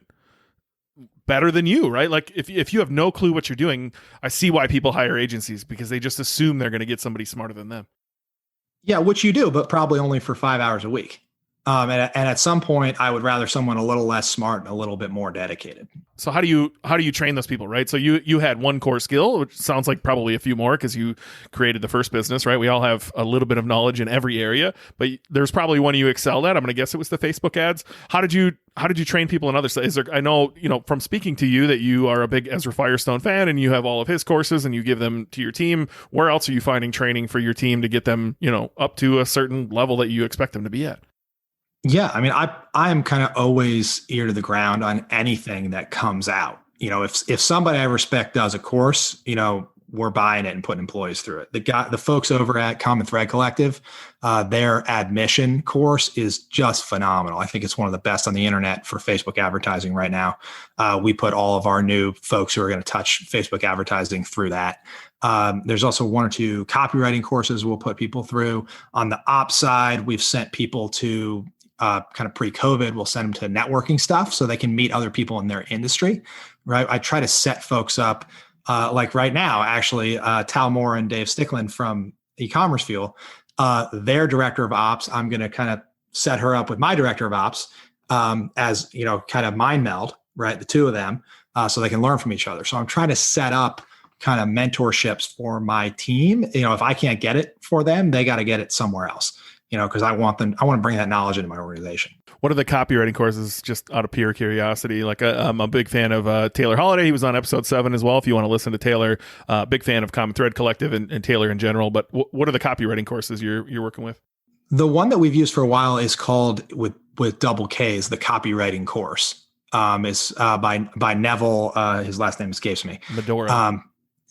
better than you, right? Like, if you have no clue what you're doing, I see why people hire agencies, because they just assume they're going to get somebody smarter than them. Yeah, which you do, but probably only for 5 hours a week. And at some point, I would rather someone a little less smart and a little bit more dedicated. So how do you train those people, right? So you had one core skill, which sounds like probably a few more, because you created the first business, right? We all have a little bit of knowledge in every area, but there's probably one you excelled at. I'm going to guess it was the Facebook ads. How did you train people in others? I know, from speaking to you, that you are a big Ezra Firestone fan and you have all of his courses and you give them to your team. Where else are you finding training for your team to get them, up to a certain level that you expect them to be at? Yeah. I mean, I am kind of always ear to the ground on anything that comes out. If somebody I respect does a course, we're buying it and putting employees through it. The folks over at Common Thread Collective, their admission course is just phenomenal. I think it's one of the best on the internet for Facebook advertising right now. We put all of our new folks who are going to touch Facebook advertising through that. There's also 1 or 2 copywriting courses we'll put people through. On the ops side, we've sent people to kind of pre-COVID, we'll send them to networking stuff so they can meet other people in their industry, right? I try to set folks up, like right now, actually, Tal Moore and Dave Stickland from E-commerce Fuel, their director of ops, I'm going to kind of set her up with my director of ops as, kind of mind meld, right? The two of them, so they can learn from each other. So I'm trying to set up kind of mentorships for my team. If I can't get it for them, they got to get it somewhere else. Because I want to bring that knowledge into my organization. What are the copywriting courses, just out of pure curiosity? Like, I'm a big fan of Taylor Holiday. He was on episode 7 as well. If you want to listen to Taylor, big fan of Common Thread Collective and Taylor in general. But what are the copywriting courses you're working with? The one that we've used for a while is called with double K's, the copywriting course. Is by Neville. His last name escapes me. Medora.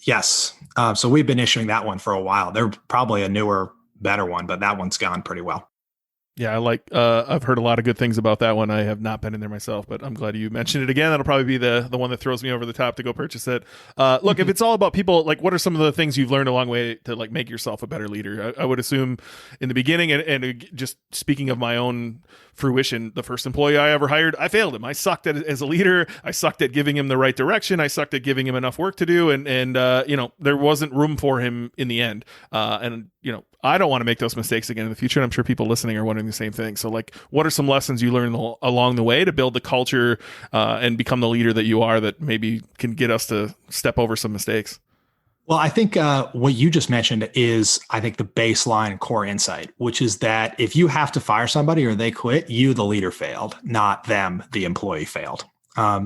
Yes. So we've been issuing that one for a while. They're probably a newer, better one, but that one's gone pretty well. Yeah, I've heard a lot of good things about that one. I have not been in there myself, but I'm glad you mentioned it again. That'll probably be the one that throws me over the top to go purchase it. Look, if it's all about people, like, what are some of the things you've learned along the way to like make yourself a better leader? I would assume in the beginning, and just speaking of my own fruition, the first employee I ever hired, I failed him. I sucked as a leader. I sucked at giving him the right direction. I sucked at giving him enough work to do. And there wasn't room for him in the end. I don't want to make those mistakes again in the future. And I'm sure people listening are wondering the same thing. So, like, what are some lessons you learned along the way to build the culture and become the leader that you are that maybe can get us to step over some mistakes? Well, I think what you just mentioned is, I think, the baseline core insight, which is that if you have to fire somebody or they quit, you, the leader, failed, not them, the employee, failed. I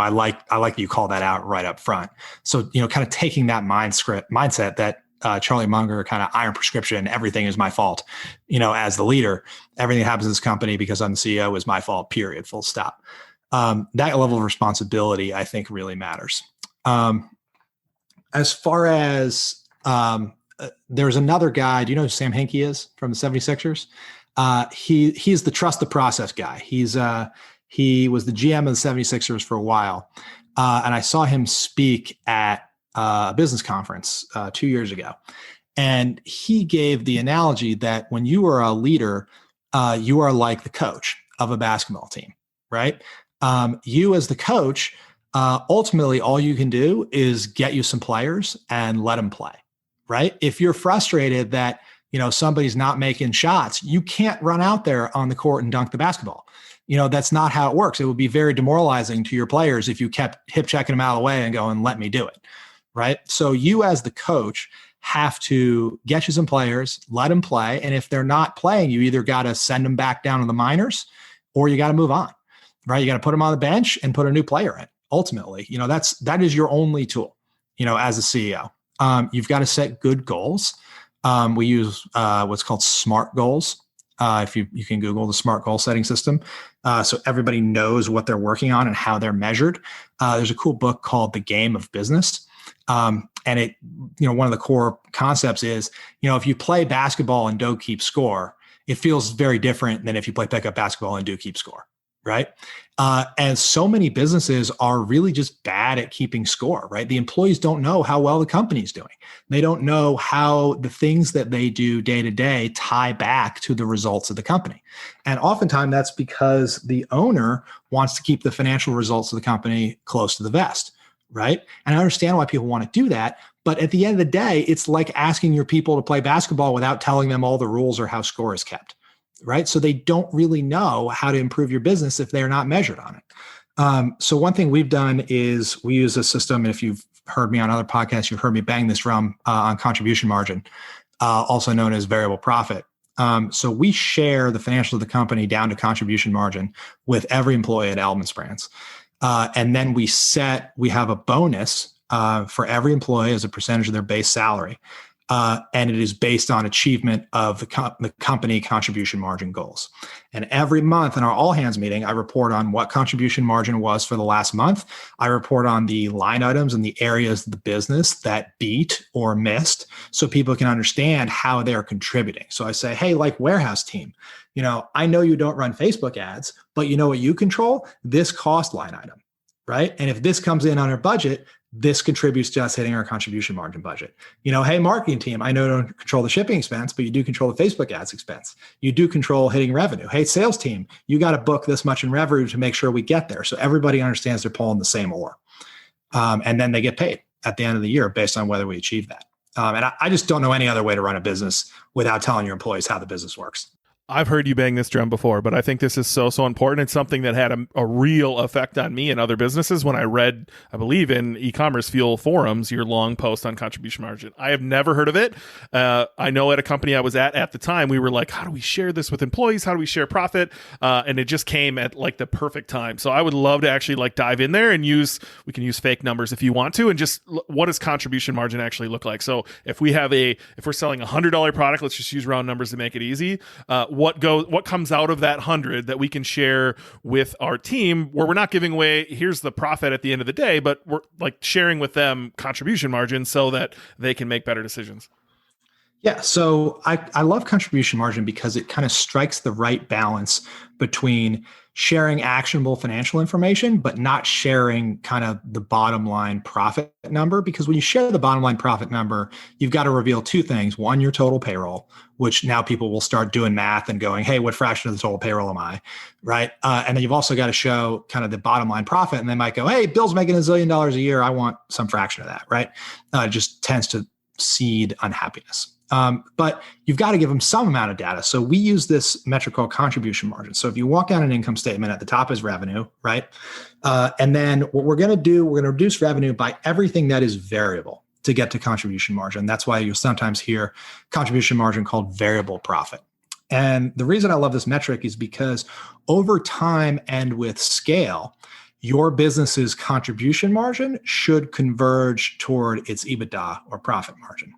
like that you call that out right up front. So, kind of taking that mindset that Charlie Munger kind of iron prescription, everything is my fault, as the leader, everything that happens in this company because I'm the CEO is my fault, period, full stop. That level of responsibility, I think, really matters. As far as there's another guy, do you know who Sam Hinkie is from the 76ers? He's the trust the process guy. He was the GM of the 76ers for a while. And I saw him speak at a business conference 2 years ago. And he gave the analogy that when you are a leader, you are like the coach of a basketball team, right? You as the coach, ultimately all you can do is get you some players and let them play, right? If you're frustrated that, somebody's not making shots, you can't run out there on the court and dunk the basketball. That's not how it works. It would be very demoralizing to your players if you kept hip checking them out of the way and going, let me do it. Right. So you as the coach have to get you some players, let them play. And if they're not playing, you either got to send them back down to the minors or you got to move on. Right. You got to put them on the bench and put a new player in. Ultimately, that is your only tool, as a CEO. You've got to set good goals. We use what's called SMART goals. If you can Google the SMART goal setting system. So everybody knows what they're working on and how they're measured. There's a cool book called The Game of Business. And it, one of the core concepts is, if you play basketball and don't keep score, it feels very different than if you play pickup basketball and do keep score. Right. And so many businesses are really just bad at keeping score, right? The employees don't know how well the company's doing. They don't know how the things that they do day to day tie back to the results of the company. And oftentimes that's because the owner wants to keep the financial results of the company close to the vest. Right. And I understand why people want to do that. But at the end of the day, it's like asking your people to play basketball without telling them all the rules or how score is kept. Right. So they don't really know how to improve your business if they're not measured on it. So one thing we've done is we use a system. And if you've heard me on other podcasts, you've heard me bang this drum on contribution margin, also known as variable profit. So we share the financials of the company down to contribution margin with every employee at Elements Brands. And then we have a bonus for every employee as a percentage of their base salary. And it is based on achievement of the company contribution margin goals. And every month in our all hands meeting, I report on what contribution margin was for the last month. I report on the line items and the areas of the business that beat or missed so people can understand how they're contributing. So I say, hey, like warehouse team, I know you don't run Facebook ads, but you know what you control? This cost line item, right? And if this comes in on our budget, this contributes to us hitting our contribution margin budget. Hey, marketing team, I know you don't control the shipping expense, but you do control the Facebook ads expense. You do control hitting revenue. Hey, sales team, you got to book this much in revenue to make sure we get there. So everybody understands they're pulling the same oar. And then they get paid at the end of the year based on whether we achieve that. And I just don't know any other way to run a business without telling your employees how the business works. I've heard you bang this drum before, but I think this is so important. It's something that had a real effect on me and other businesses when I read, I believe, in e-commerce fuel forums, your long post on contribution margin. I have never heard of it. I know at a company I was at the time, we were like, how do we share this with employees? How do we share profit? And it just came at like the perfect time. So I would love to actually like dive in there and we can use fake numbers if you want to, and just what does contribution margin actually look like? So if we're selling $100 product, let's just use round numbers to make it easy. What comes out of that 100 that we can share with our team, where we're not giving away, here's the profit at the end of the day, but we're like sharing with them contribution margin so that they can make better decisions. Yeah. So I love contribution margin because it kind of strikes the right balance between sharing actionable financial information, but not sharing kind of the bottom line profit number. Because when you share the bottom line profit number, you've got to reveal two things. One, your total payroll, which now people will start doing math and going, hey, what fraction of the total payroll am I? Right. And then you've also got to show kind of the bottom line profit. And they might go, hey, Bill's making $1 zillion a year. I want some fraction of that. Right. It just tends to seed unhappiness. But you've got to give them some amount of data. So we use this metric called contribution margin. So if you walk down an income statement, at the top is revenue, right? And then what we're going to do, we're going to reduce revenue by everything that is variable to get to contribution margin. That's why you'll sometimes hear contribution margin called variable profit. And the reason I love this metric is because over time and with scale, your business's contribution margin should converge toward its EBITDA or profit margin.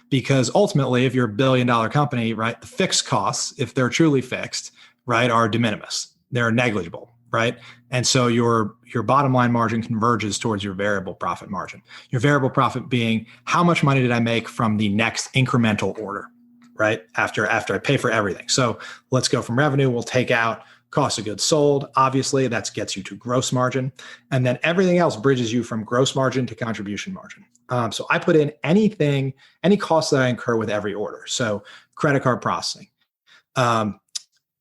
Because ultimately, if you're $1 billion company, right, the fixed costs, if they're truly fixed, right, are de minimis. They're negligible, right? And so your bottom line margin converges towards your variable profit margin. Your variable profit being how much money did I make from the next incremental order, right? After I pay for everything. So let's go from revenue. We'll take out cost of goods sold. Obviously, that gets you to gross margin. And then everything else bridges you from gross margin to contribution margin. So I put in any cost that I incur with every order. So credit card processing.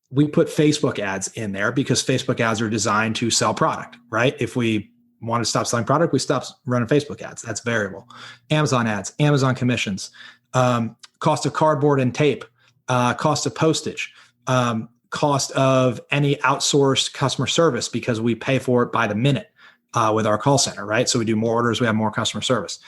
We put Facebook ads in there because Facebook ads are designed to sell product, right? If we want to stop selling product, we stop running Facebook ads. That's variable. Amazon ads, Amazon commissions, cost of cardboard and tape, cost of postage, cost of any outsourced customer service because we pay for it by the minute with our call center, right? So we do more orders, we have more customer service.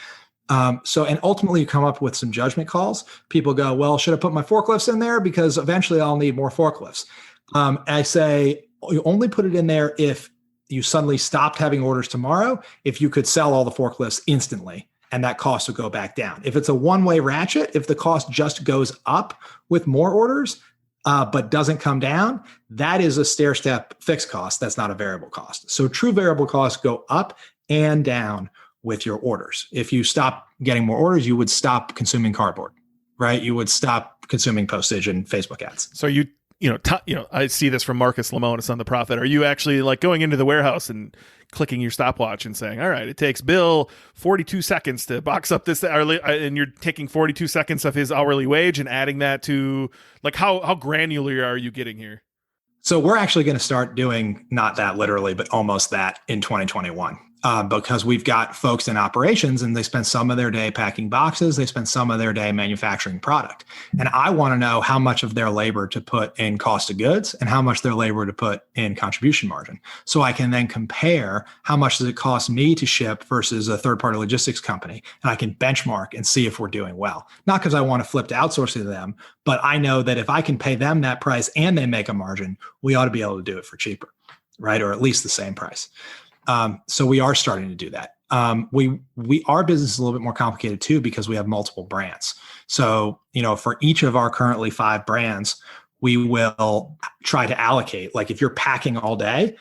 And ultimately you come up with some judgment calls. People go, well, should I put my forklifts in there? Because eventually I'll need more forklifts. I say, you only put it in there if you suddenly stopped having orders tomorrow, if you could sell all the forklifts instantly and that cost would go back down. If it's a one-way ratchet, if the cost just goes up with more orders, but doesn't come down, that is a stair-step fixed cost. That's not a variable cost. So true variable costs go up and down with your orders. If you stop getting more orders, you would stop consuming cardboard, right? You would stop consuming postage and Facebook ads. So I see this from Marcus Lemonis on The Profit. Are you actually like going into the warehouse and clicking your stopwatch and saying, all right, it takes Bill 42 seconds to box up this hourly, and you're taking 42 seconds of his hourly wage and adding that to, like, how granular are you getting here? So we're actually going to start doing not that literally, but almost that in 2021. Because we've got folks in operations and they spend some of their day packing boxes, they spend some of their day manufacturing product. And I want to know how much of their labor to put in cost of goods and how much their labor to put in contribution margin. So I can then compare how much does it cost me to ship versus a third-party logistics company. And I can benchmark and see if we're doing well. Not because I want to flip to outsourcing to them, but I know that if I can pay them that price and they make a margin, we ought to be able to do it for cheaper, right? Or at least the same price. So we are starting to do that. Our business is a little bit more complicated too, because we have multiple brands. So, for each of our currently 5 brands, we will try to allocate, like if you're packing all day,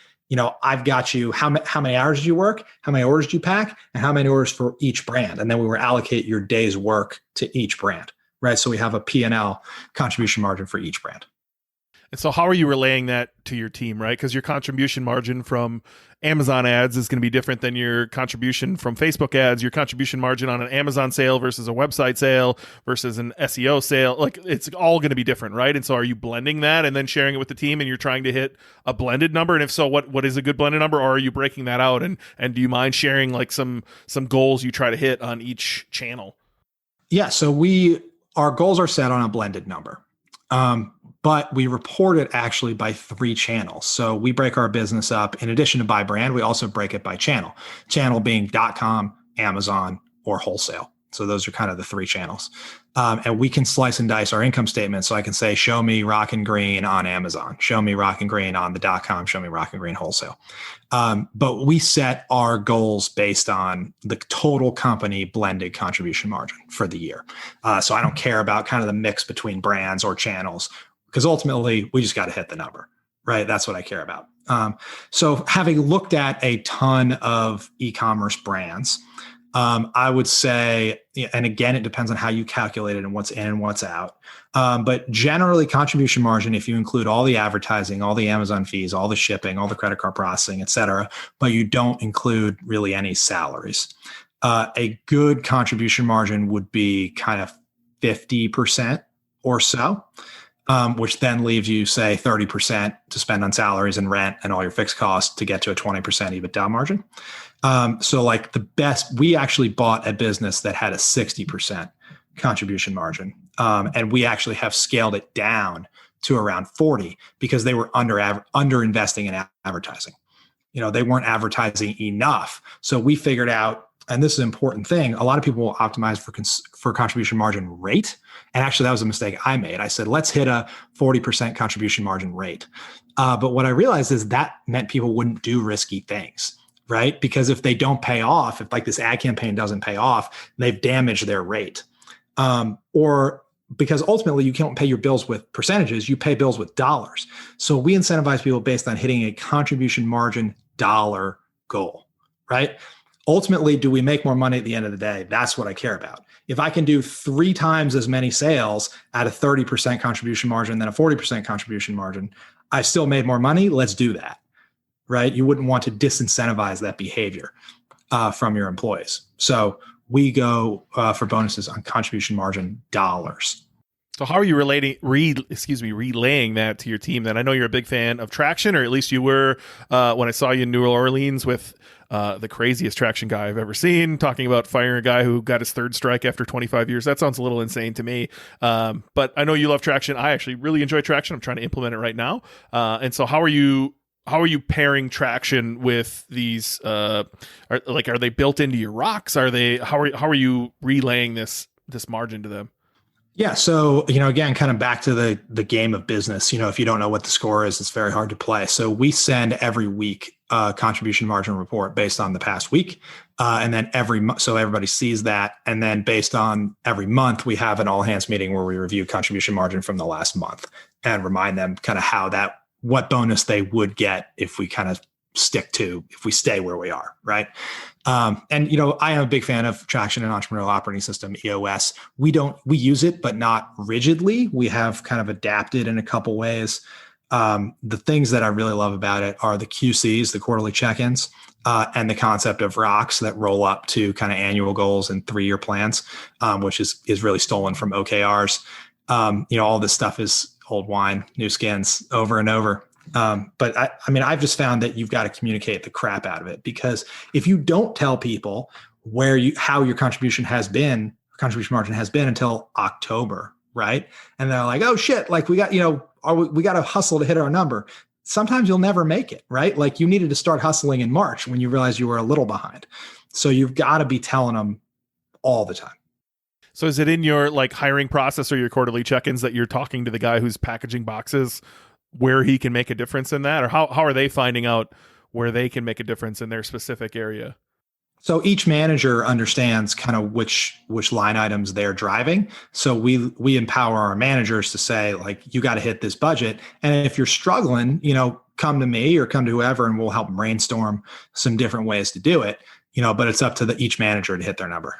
I've got you, how many hours did you work? How many orders did you pack? And how many orders for each brand? And then we will allocate your day's work to each brand, right? So we have a P&L contribution margin for each brand. And so how are you relaying that to your team, right? Because your contribution margin from Amazon ads is going to be different than your contribution from Facebook ads, your contribution margin on an Amazon sale versus a website sale versus an SEO sale. Like, it's all going to be different, right? And so are you blending that and then sharing it with the team and you're trying to hit a blended number? And if so, what is a good blended number? Or are you breaking that out? And do you mind sharing like some goals you try to hit on each channel? Yeah. So our goals are set on a blended number. But we report it actually by 3 channels. So we break our business up. In addition to by brand, we also break it by channel. Channel being .com, Amazon, or wholesale. So those are kind of the 3 channels. And we can slice and dice our income statement. So I can say, show me rock and green on Amazon, show me rock and green on the .com, show me rock and green wholesale. But we set our goals based on the total company blended contribution margin for the year. So I don't care about kind of the mix between brands or channels, because ultimately we just got to hit the number, right? That's what I care about. So having looked at a ton of e-commerce brands, I would say, and again, it depends on how you calculate it and what's in and what's out. But generally, contribution margin, if you include all the advertising, all the Amazon fees, all the shipping, all the credit card processing, et cetera, but you don't include really any salaries. A good contribution margin would be kind of 50% or so, which then leaves you, say, 30% to spend on salaries and rent and all your fixed costs to get to a 20% EBITDA margin. So like the best, we actually bought a business that had a 60% contribution margin. And we actually have scaled it down to around 40 because they were under investing in advertising. They weren't advertising enough. So we figured out, and this is an important thing, a lot of people will optimize for contribution margin rate. And actually, that was a mistake I made. I said, let's hit a 40% contribution margin rate. But what I realized is that meant people wouldn't do risky things, right? Because if they don't pay off, if like this ad campaign doesn't pay off, they've damaged their rate. Or because ultimately you can't pay your bills with percentages, you pay bills with dollars. So we incentivize people based on hitting a contribution margin dollar goal, right? Ultimately, do we make more money at the end of the day? That's what I care about. If I can do 3 times as many sales at a 30% contribution margin than a 40% contribution margin, I still made more money. Let's do that, right? You wouldn't want to disincentivize that behavior from your employees. So we go for bonuses on contribution margin dollars. So how are you relaying that to your team then? I know you're a big fan of Traction, or at least you were when I saw you in New Orleans with the craziest Traction guy I've ever seen, talking about firing a guy who got his 3rd strike after 25 years. That sounds a little insane to me. But I know you love Traction. I actually really enjoy Traction. I'm trying to implement it right now. And so how are you pairing Traction with these? Are they built into your rocks? How are you relaying this margin to them? Yeah. So, again, kind of back to the game of business, if you don't know what the score is, it's very hard to play. So we send every week a contribution margin report based on the past week. And then so everybody sees that. And then based on every month, we have an all hands meeting where we review contribution margin from the last month and remind them kind of what bonus they would get if we kind of if we stay where we are, right? And I am a big fan of Traction and Entrepreneurial Operating System, EOS. We use it, but not rigidly. We have kind of adapted in a couple ways. The things that I really love about it are the QCs, the quarterly check-ins, and the concept of rocks that roll up to kind of annual goals and 3-year plans, which is really stolen from OKRs. All this stuff is old wine, new skins over and over. But I've just found that you've got to communicate the crap out of it, because if you don't tell people how your contribution margin has been until October, right? And they're like, oh shit, like we got to hustle to hit our number. Sometimes you'll never make it, right? Like you needed to start hustling in March when you realized you were a little behind. So you've got to be telling them all the time. So is it in your hiring process or your quarterly check-ins that you're talking to the guy who's packaging boxes where he can make a difference in that? Or how are they finding out where they can make a difference in their specific area? So each manager understands kind of which line items they're driving. So we empower our managers to say, you got to hit this budget. And if you're struggling, come to me or come to whoever, and we'll help brainstorm some different ways to do it. But it's up to each manager to hit their number.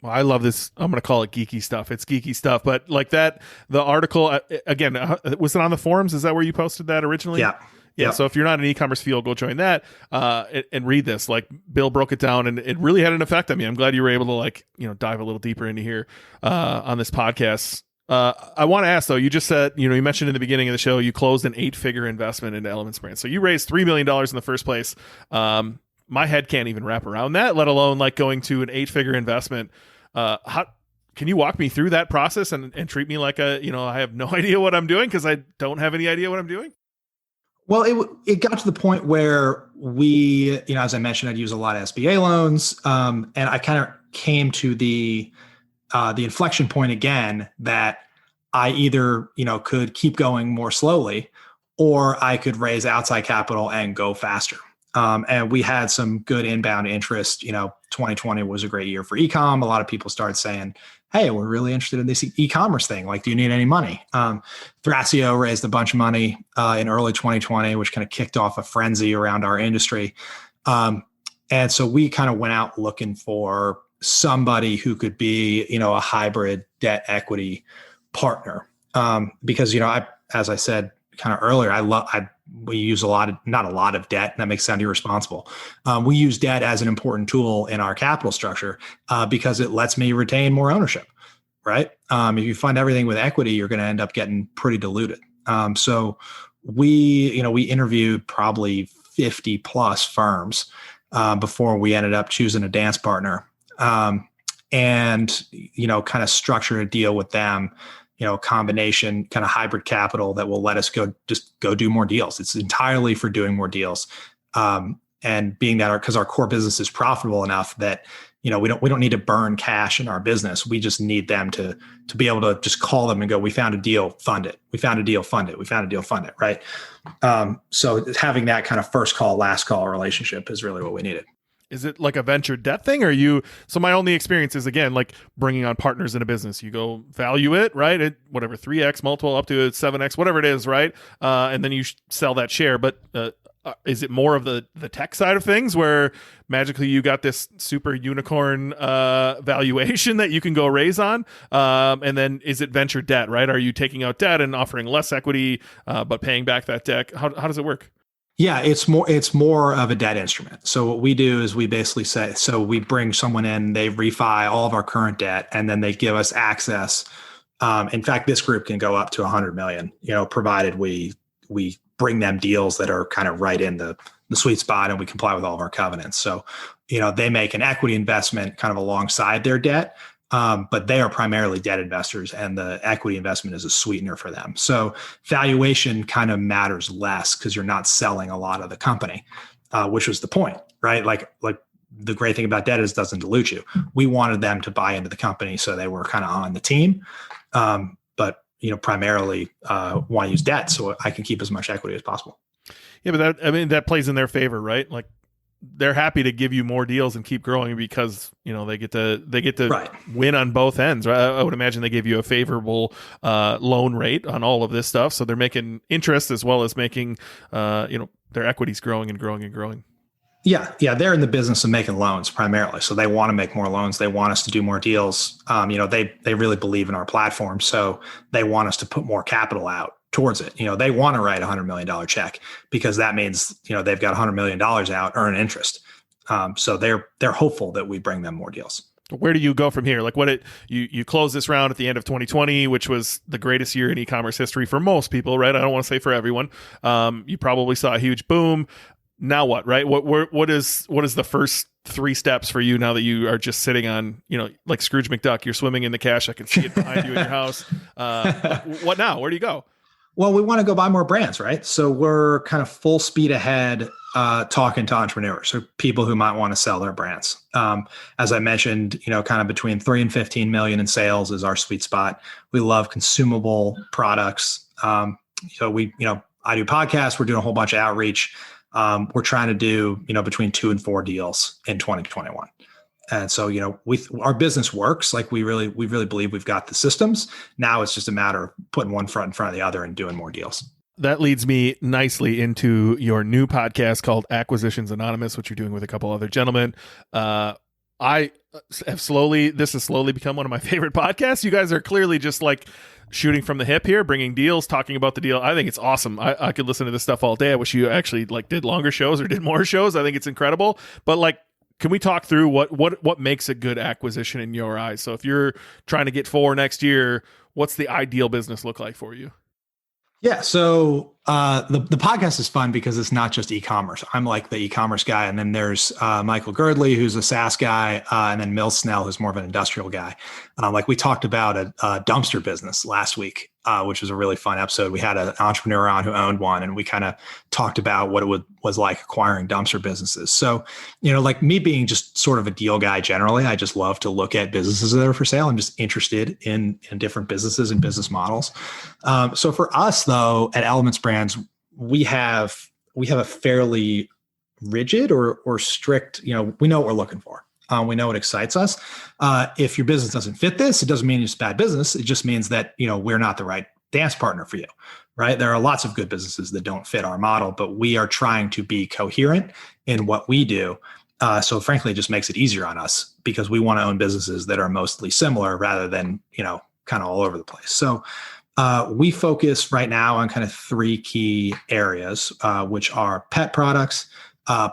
Well, I love this. I'm going to call it geeky stuff. It's geeky stuff, but the article, again, was it on the forums? Is that where you posted that originally? Yeah. Yeah. So if you're not an e-commerce field, go join that and read this. Bill broke it down, and it really had an effect on me. I'm glad you were able to dive a little deeper into here on this podcast. I want to ask though, you just said, you mentioned in the beginning of the show, you closed an 8-figure investment into Elements Brand. So you raised $3 million in the first place. My head can't even wrap around that, let alone going to an 8-figure investment. How can you walk me through that process and treat me like I have no idea what I'm doing, because I don't have any idea what I'm doing? Well, it got to the point where we, as I mentioned, I'd use a lot of SBA loans, and I kind of came to the inflection point again that I either could keep going more slowly, or I could raise outside capital and go faster. And we had some good inbound interest. 2020 was a great year for e-com. A lot of people started saying, hey, we're really interested in this e-commerce thing. Do you need any money? Thrasio raised a bunch of money in early 2020, which kind of kicked off a frenzy around our industry. And so we kind of went out looking for somebody who could be, a hybrid debt equity partner. Because, as I said kind of earlier, we use not a lot of debt, and that makes it sound irresponsible. We use debt as an important tool in our capital structure because it lets me retain more ownership, right? If you fund everything with equity, you're going to end up getting pretty diluted. So we interviewed probably 50 plus firms before we ended up choosing a dance partner, and kind of structure a deal with them. Combination kind of hybrid capital that will let us go do more deals. It's entirely for doing more deals. And being that because our core business is profitable enough that, we don't need to burn cash in our business. We just need them to be able to just call them and go, we found a deal, fund it. We found a deal, fund it. We found a deal, fund it. Right. So having that kind of first call, last call relationship is really what we needed. Is it like a venture debt thing, or so my only experience is, again, like bringing on partners in a business. You go value it, right? At whatever, 3x multiple up to 7x, whatever it is, right? And then you sell that share. But is it more of the tech side of things where magically you got this super unicorn valuation that you can go raise on? And then is it venture debt, right? Are you taking out debt and offering less equity, but paying back that debt? How does it work? Yeah, it's more of a debt instrument. So what we do is we basically say, so we bring someone in, they refi all of our current debt, and then they give us access. In fact, this group can go up to 100 million, provided we bring them deals that are kind of right in the sweet spot and we comply with all of our covenants. So, they make an equity investment kind of alongside their debt. But they are primarily debt investors, and the equity investment is a sweetener for them. So valuation kind of matters less because you're not selling a lot of the company, which was the point, right? Like the great thing about debt is it doesn't dilute you. We wanted them to buy into the company, so they were kind of on the team. But primarily want to use debt so I can keep as much equity as possible. Yeah, but that plays in their favor, right? Like, they're happy to give you more deals and keep growing because they get to right. Win on both ends, right? I would imagine they give you a favorable loan rate on all of this stuff, so they're making interest as well as making their equities growing and growing and growing. Yeah, they're in the business of making loans primarily, so they want to make more loans. They want us to do more deals. They really believe in our platform, so they want us to put more capital out towards it. They want to write $100 million check because that means, they've got $100 million out, earn interest. So they're hopeful that we bring them more deals. Where do you go from here? Like you close this round at the end of 2020, which was the greatest year in e-commerce history for most people, right? I don't want to say for everyone. You probably saw a huge boom. Now what, right? What is the first 3 steps for you now that you are just sitting on, like Scrooge McDuck, you're swimming in the cash. I can see it behind you in your house. What now? Where do you go? Well, we want to go buy more brands, right? So we're kind of full speed ahead talking to entrepreneurs or people who might want to sell their brands. As I mentioned, kind of between 3 and 15 million in sales is our sweet spot. We love consumable products. So I do podcasts. We're doing a whole bunch of outreach. We're trying to do, between 2 and 4 deals in 2021. And so, our business works. Like we really believe we've got the systems. Now it's just a matter of putting one foot in front of the other and doing more deals. That leads me nicely into your new podcast called Acquisitions Anonymous, which you're doing with a couple other gentlemen. This has slowly become one of my favorite podcasts. You guys are clearly just like shooting from the hip here, bringing deals, talking about the deal. I think it's awesome. I could listen to this stuff all day. I wish you actually did longer shows or did more shows. I think it's incredible. But can we talk through what makes a good acquisition in your eyes? So if you're trying to get 4 next year, what's the ideal business look like for you? Yeah. So the podcast is fun because it's not just e-commerce. I'm like the e-commerce guy. And then there's Michael Girdley, who's a SaaS guy. And then Mill Snell, who's more of an industrial guy. We talked about a dumpster business last week, which was a really fun episode. We had an entrepreneur on who owned one, and we kind of talked about what it was like acquiring dumpster businesses. So, me being just sort of a deal guy generally, I just love to look at businesses that are for sale. I'm just interested in different businesses and business models. So for us, though, at Elements Brands, we have a fairly rigid or strict, we know what we're looking for. We know what excites us. If your business doesn't fit this, it doesn't mean it's bad business. It just means that, we're not the right dance partner for you, right? There are lots of good businesses that don't fit our model, but we are trying to be coherent in what we do. So frankly, it just makes it easier on us because we want to own businesses that are mostly similar rather than, kind of all over the place. So we focus right now on kind of three key areas, which are pet products,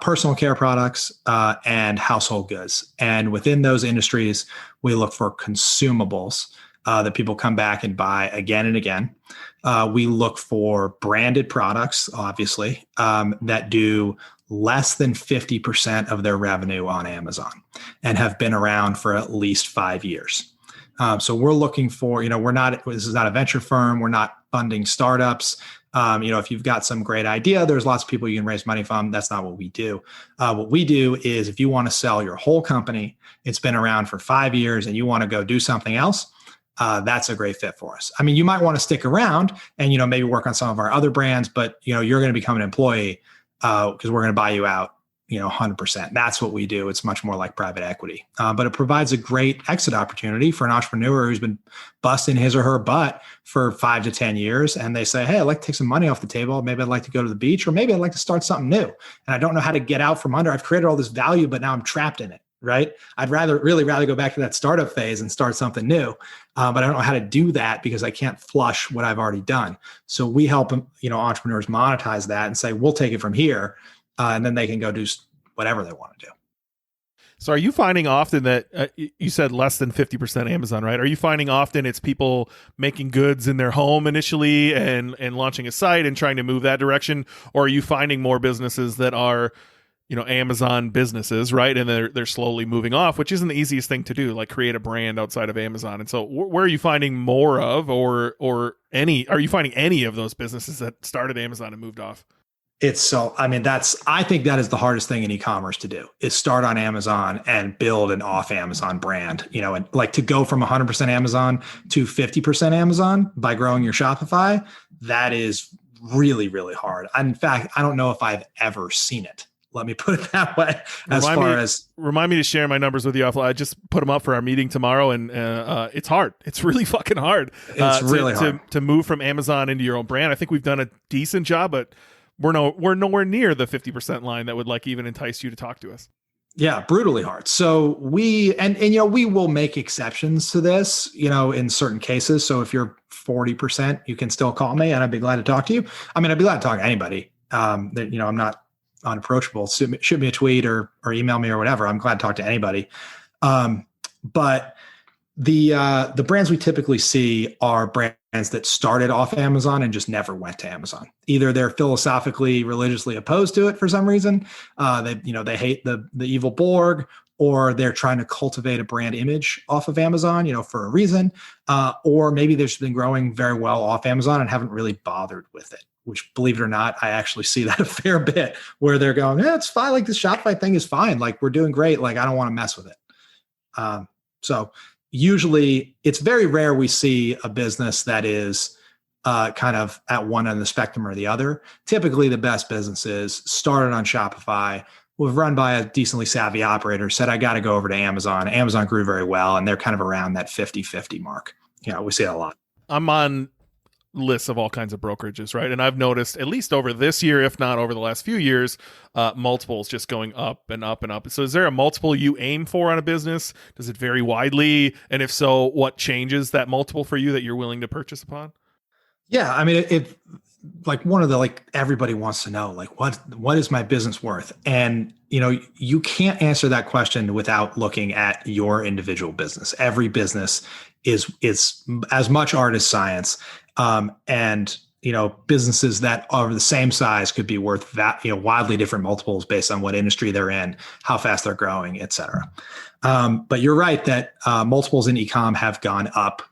personal care products, and household goods. And within those industries, we look for consumables that people come back and buy again and again. We look for branded products, obviously, that do less than 50% of their revenue on Amazon and have been around for at least 5 years. So we're looking for, this is not a venture firm. We're not funding startups. If you've got some great idea, there's lots of people you can raise money from. That's not what we do. What we do is if you want to sell your whole company, it's been around for 5 years and you want to go do something else, that's a great fit for us. I mean, you might want to stick around and, maybe work on some of our other brands, but, you're going to become an employee because we're going to buy you out, 100%. That's what we do. It's much more like private equity, but it provides a great exit opportunity for an entrepreneur who's been busting his or her butt for 5 to 10 years. And they say, hey, I'd like to take some money off the table. Maybe I'd like to go to the beach, or maybe I'd like to start something new. And I don't know how to get out from under. I've created all this value, but now I'm trapped in it. Right. I'd really rather go back to that startup phase and start something new. But I don't know how to do that because I can't flush what I've already done. So we help, entrepreneurs monetize that and say, we'll take it from here. And then they can go do whatever they want to do. So are you finding often that you said less than 50% Amazon, right? Are you finding often it's people making goods in their home initially and launching a site and trying to move that direction? Or are you finding more businesses that are, Amazon businesses, right? And they're slowly moving off, which isn't the easiest thing to do, like create a brand outside of Amazon. And so where are you finding more of, are you finding any of those businesses that started Amazon and moved off? I think that is the hardest thing in e-commerce to do is start on Amazon and build an off Amazon brand, and like to go from 100% Amazon to 50% Amazon by growing your Shopify. That is really, really hard. In fact, I don't know if I've ever seen it. Let me put it that way. Remind me to share my numbers with you offline. I just put them up for our meeting tomorrow, and it's hard. It's really fucking hard. It's really hard to move from Amazon into your own brand. I think we've done a decent job, but we're nowhere near the 50% line that would even entice you to talk to us. Yeah, brutally hard. So we will make exceptions to this, in certain cases. So if you're 40%, you can still call me and I'd be glad to talk to you. I mean, I'd be glad to talk to anybody. I'm not unapproachable. Shoot me a tweet or email me or whatever. I'm glad to talk to anybody. But the brands we typically see are brands that started off Amazon and just never went to Amazon. Either they're philosophically, religiously opposed to it for some reason. They hate the evil Borg, or they're trying to cultivate a brand image off of Amazon, for a reason. Or maybe they've just been growing very well off Amazon and haven't really bothered with it. Which, believe it or not, I actually see that a fair bit where they're going, yeah, it's fine. Like this Shopify thing is fine. Like we're doing great. Like I don't want to mess with it. So usually it's very rare we see a business that is kind of at one end of the spectrum or the other. Typically the best businesses started on Shopify, was run by a decently savvy operator, said, I got to go over to Amazon. Amazon grew very well. And they're kind of around that 50-50 mark. We see it a lot. I'm on lists of all kinds of brokerages, right? And I've noticed, at least over this year, if not over the last few years, multiples just going up and up and up. So is there a multiple you aim for on a business? Does it vary widely? And if so, what changes that multiple for you that you're willing to purchase upon? Yeah, I mean, it like one of the, everybody wants to know, what is my business worth? And, you can't answer that question without looking at your individual business. Every business is as much art as science. And businesses that are the same size could be worth that, wildly different multiples based on what industry they're in, how fast they're growing, et cetera. But you're right that multiples in e-com have gone up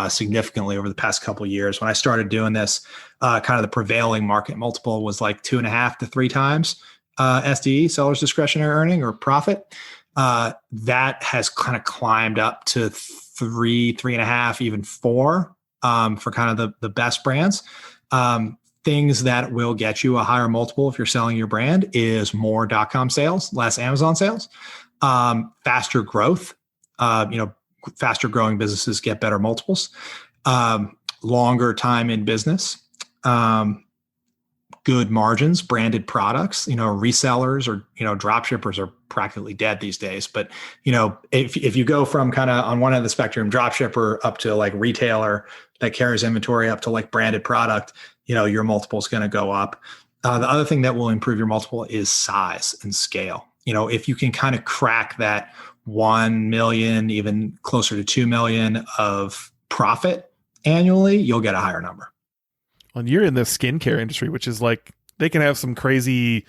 significantly over the past couple of years. When I started doing this, kind of the prevailing market multiple was like 2.5 to 3 times SDE, seller's discretionary earning or profit. That has kind of climbed up to 3.5, even 4 for kind of the best brands. Things that will get you a higher multiple if you're selling your brand is more .com sales, less Amazon sales, faster growth. Faster growing businesses get better multiples, longer time in business, good margins, branded products. Resellers or drop shippers are practically dead these days. But if you go from kind of on one end of the spectrum, drop shipper, up to like retailer that carries inventory, up to like branded product, your multiple is going to go up. The other thing that will improve your multiple is size and scale. If you can kind of crack that 1 million, even closer to 2 million of profit annually, you'll get a higher number. And you're in the skincare industry, which is like, they can have some crazy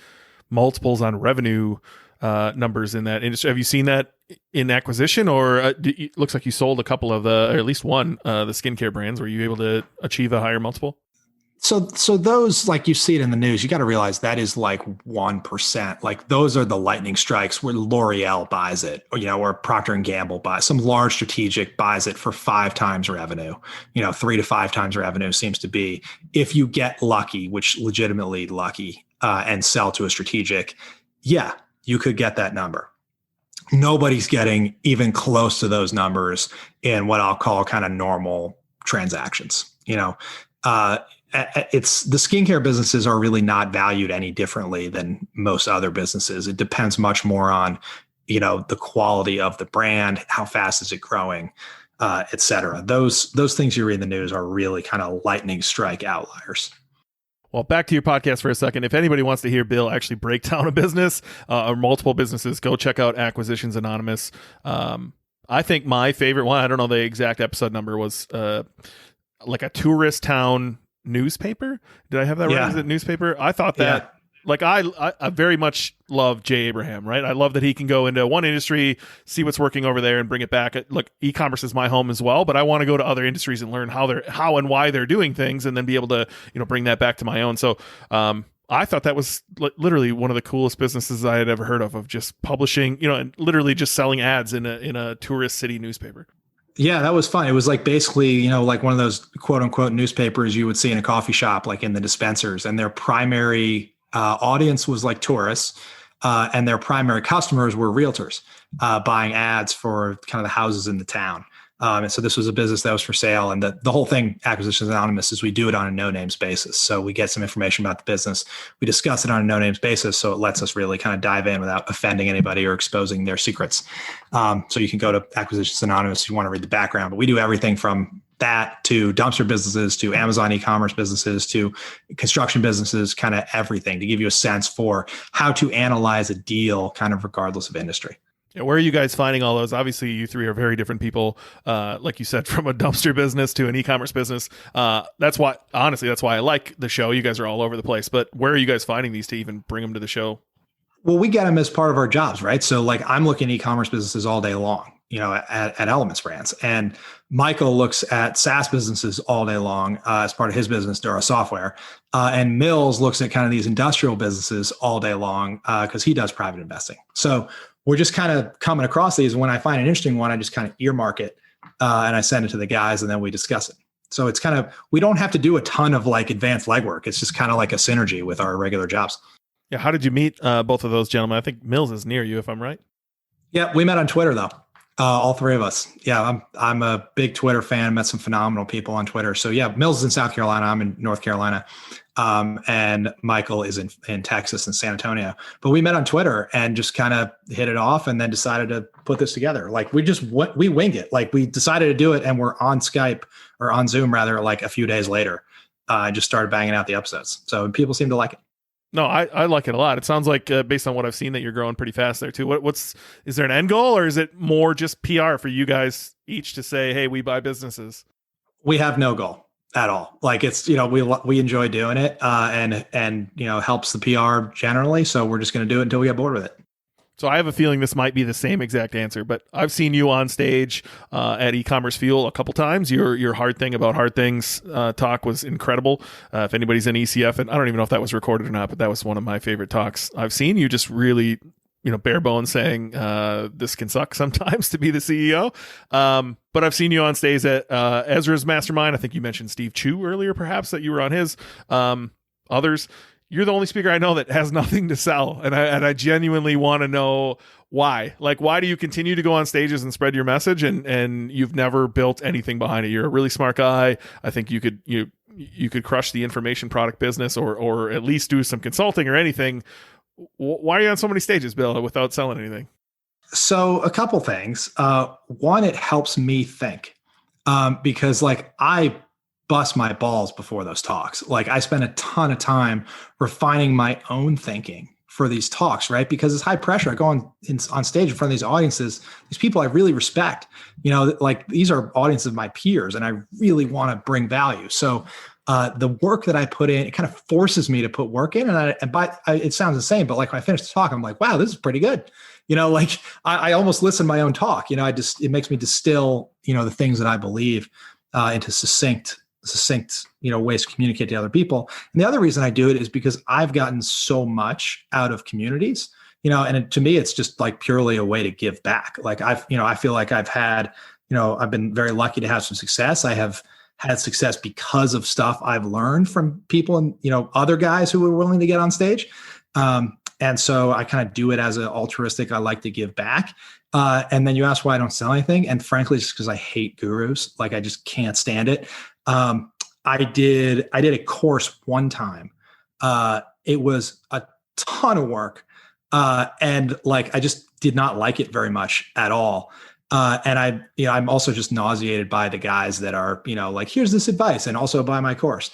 multiples on revenue numbers in that industry. Have you seen that in acquisition, or it looks like you sold a couple of or at least one, the skincare brands? Were you able to achieve a higher multiple? So those, like you see it in the news, you got to realize that is like 1%. Like those are the lightning strikes where L'Oreal buys it, or Procter and Gamble buys, some large strategic buys it for 5 times revenue. 3 to 5 times revenue seems to be, if you get lucky, which legitimately lucky, and sell to a strategic. Yeah, you could get that number. Nobody's getting even close to those numbers in what I'll call kind of normal transactions. It's the skincare businesses are really not valued any differently than most other businesses. It depends much more on, the quality of the brand, how fast is it growing, et cetera. Those things you read in the news are really kind of lightning strike outliers. Well, back to your podcast for a second. If anybody wants to hear Bill actually break down a business or multiple businesses, go check out Acquisitions Anonymous. I think my favorite one, I don't know the exact episode number, was like a tourist town newspaper. Did I have that right? Is it newspaper? I thought that, like, I very much love Jay Abraham, right? I love that he can go into one industry, see what's working over there, and bring it back. Look, e-commerce is my home as well, but I want to go to other industries and learn how and why they're doing things, and then be able to, bring that back to my own. So, I thought that was literally one of the coolest businesses I had ever heard of just publishing, and literally just selling ads in a tourist city newspaper. Yeah, that was fun. It was like basically, like one of those quote unquote newspapers you would see in a coffee shop, like in the dispensers, and their primary audience was like tourists, and their primary customers were realtors buying ads for kind of the houses in the town. And so this was a business that was for sale. And the whole thing, Acquisitions Anonymous, is we do it on a no-names basis. So we get some information about the business. We discuss it on a no-names basis. So it lets us really kind of dive in without offending anybody or exposing their secrets. So you can go to Acquisitions Anonymous if you want to read the background. But we do everything from that to dumpster businesses, to Amazon e-commerce businesses, to construction businesses, kind of everything, to give you a sense for how to analyze a deal kind of regardless of industry. Yeah, where are you guys finding all those? Obviously, you three are very different people. Like you said, from a dumpster business to an e-commerce business. That's why I like the show. You guys are all over the place. But where are you guys finding these to even bring them to the show? Well, we get them as part of our jobs, right? So like I'm looking at e-commerce businesses all day long, at Elements Brands. And Michael looks at SaaS businesses all day long as part of his business, Dura Software. And Mills looks at kind of these industrial businesses all day long because he does private investing. So we're just kind of coming across these. And when I find an interesting one, I just kind of earmark it and I send it to the guys and then we discuss it. So it's kind of, we don't have to do a ton of like advanced legwork. It's just kind of like a synergy with our regular jobs. Yeah. How did you meet both of those gentlemen? I think Mills is near you, if I'm right. Yeah, we met on Twitter though. All three of us. Yeah, I'm a big Twitter fan. Met some phenomenal people on Twitter. So yeah, Mills is in South Carolina. I'm in North Carolina. And Michael is in Texas and San Antonio. But we met on Twitter and just kind of hit it off and then decided to put this together. Like we winged it. Like we decided to do it and we're on Skype or on Zoom rather, like a few days later. Just started banging out the episodes. So people seem to like it. No, I like it a lot. It sounds like based on what I've seen that you're growing pretty fast there too. Is there an end goal or is it more just PR for you guys each to say, hey, we buy businesses? We have no goal at all. Like it's, we enjoy doing it and helps the PR generally. So we're just going to do it until we get bored with it. So I have a feeling this might be the same exact answer, but I've seen you on stage at E-commerce Fuel a couple times. Your hard thing about hard things talk was incredible. If anybody's in ECF, and I don't even know if that was recorded or not, but that was one of my favorite talks I've seen. You just really, bare bones saying this can suck sometimes to be the CEO. But I've seen you on stage at Ezra's Mastermind. I think you mentioned Steve Chu earlier, perhaps, that you were on his. Others. You're the only speaker I know that has nothing to sell. And I genuinely want to know why. Like, why do you continue to go on stages and spread your message and you've never built anything behind it? You're a really smart guy. I think you you could crush the information product business or at least do some consulting or anything. Why are you on so many stages, Bill, without selling anything? So a couple things. One, it helps me think because like I bust my balls before those talks. Like I spend a ton of time refining my own thinking for these talks, right? Because it's high pressure. I go on stage in front of these audiences, these people I really respect, like these are audiences of my peers and I really want to bring value. So the work that I put in, it kind of forces me to put work in. It sounds the same, but like when I finish the talk, I'm like, wow, this is pretty good. Like I almost listen to my own talk. It makes me distill, the things that I believe into succinct, ways to communicate to other people. And the other reason I do it is because I've gotten so much out of communities, and to me, it's just like purely a way to give back. Like I feel like I've had, I've been very lucky to have some success. I have had success because of stuff I've learned from people and, other guys who were willing to get on stage. And so I kind of do it as an altruistic, I like to give back. And then you ask why I don't sell anything. And frankly, just because I hate gurus, like I just can't stand it. I did a course one time. It was a ton of work. And like, I just did not like it very much at all. And I'm also just nauseated by the guys that are, like, here's this advice and also buy my course.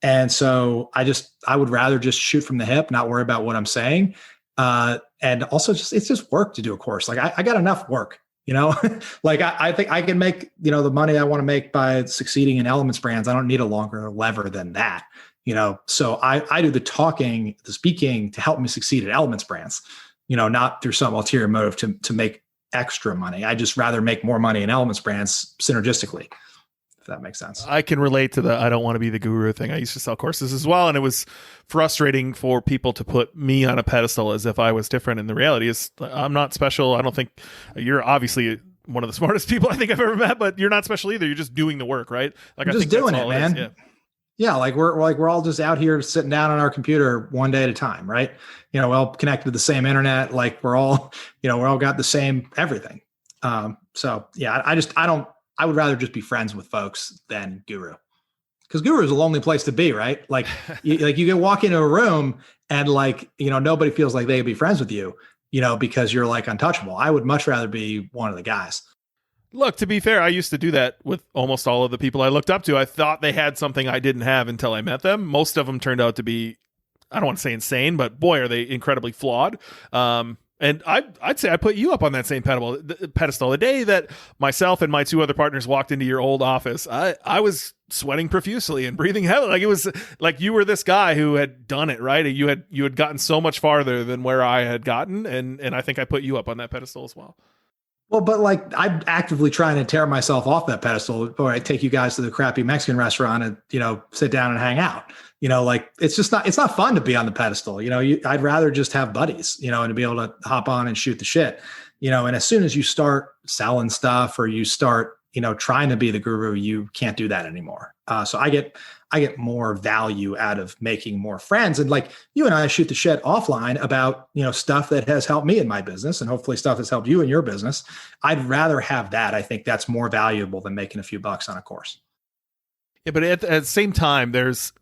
And so I would rather just shoot from the hip, not worry about what I'm saying. And also it's just work to do a course. Like I got enough work, like I think I can make, the money I want to make by succeeding in Elements brands. I don't need a longer lever than that, so I do the talking, the speaking to help me succeed at Elements brands, not through some ulterior motive to make extra money. I just rather make more money in Elements brands synergistically. That makes sense. I can relate to I don't want to be the guru thing. I used to sell courses as well. And it was frustrating for people to put me on a pedestal as if I was different. And the reality is I'm not special. I don't think you're obviously one of the smartest people I think I've ever met, but you're not special either. You're just doing the work, right? Like I'm just doing it, man. Yeah. Like we're all just out here sitting down on our computer one day at a time, right? We're all connected to the same internet. Like we're all got the same everything. So yeah, I would rather just be friends with folks than guru, because guru is a lonely place to be, right? Like, you can walk into a room and like, nobody feels like they could be friends with you, because you're like untouchable. I would much rather be one of the guys. Look, to be fair, I used to do that with almost all of the people I looked up to. I thought they had something I didn't have until I met them. Most of them turned out to be, I don't want to say insane, but boy, are they incredibly flawed. And I'd say I put you up on that same pedestal. The day that myself and my two other partners walked into your old office, I was sweating profusely and breathing heavily. Like it was like you were this guy who had done it, right? You had gotten so much farther than where I had gotten, and I think I put you up on that pedestal as well. Well, but like I'm actively trying to tear myself off that pedestal, or I take you guys to the crappy Mexican restaurant and sit down and hang out. Like it's not fun to be on the pedestal. I'd rather just have buddies, and to be able to hop on and shoot the shit. And as soon as you start selling stuff or you start, trying to be the guru, you can't do that anymore. So I get more value out of making more friends. And like you and I shoot the shit offline about, stuff that has helped me in my business and hopefully stuff that's helped you in your business. I'd rather have that. I think that's more valuable than making a few bucks on a course. Yeah, but at the same time, there's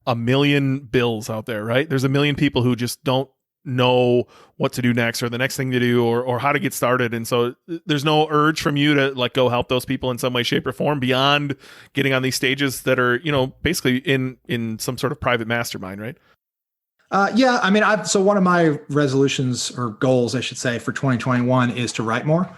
a million Bills out there, right? There's a million people who just don't know what to do next or the next thing to do or how to get started. And so there's no urge from you to like go help those people in some way, shape or form beyond getting on these stages that are, basically in some sort of private mastermind, right? Yeah. I mean, so one of my resolutions or goals, I should say, for 2021 is to write more.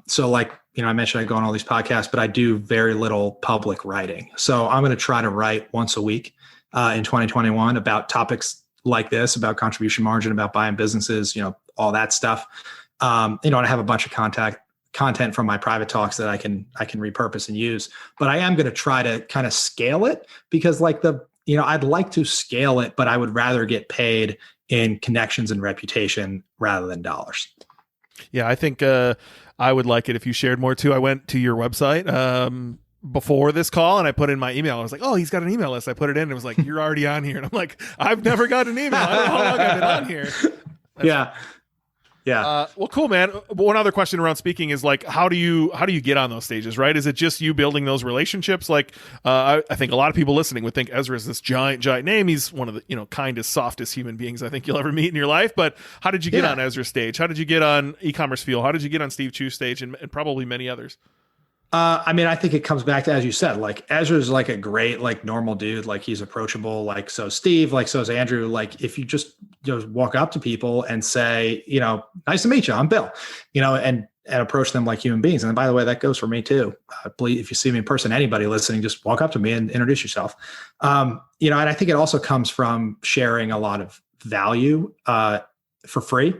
So like, I mentioned I go on all these podcasts, but I do very little public writing. So I'm going to try to write once a week in 2021 about topics like this, about contribution margin, about buying businesses, all that stuff. And I have a bunch of content from my private talks that I can repurpose and use, but I am going to try to kind of scale it because like I'd like to scale it, but I would rather get paid in connections and reputation rather than dollars. Yeah. I think, I would like it if you shared more too. I went to your website, before this call and I put in my email. I was like, oh, he's got an email list. I put it in and it was like, you're already on here. And I'm like, I've never got an email. I don't know how long I've been on here. Yeah. Yeah. Well, cool, man. One other question around speaking is like, how do you get on those stages, right? Is it just you building those relationships? Like, I think a lot of people listening would think Ezra is this giant name. He's one of the kindest, softest human beings I think you'll ever meet in your life. But how did you get on Ezra's stage? How did you get on E-commerce Fuel? How did you get on Steve Chou's stage, and probably many others? I think it comes back to, as you said, like Ezra's like a great, like normal dude. Like he's approachable. Like, so Steve, like, so is Andrew. Like if you just walk up to people and say, nice to meet you, I'm Bill, and approach them like human beings. And by the way, that goes for me too. If you see me in person, anybody listening, just walk up to me and introduce yourself. And I think it also comes from sharing a lot of value for free,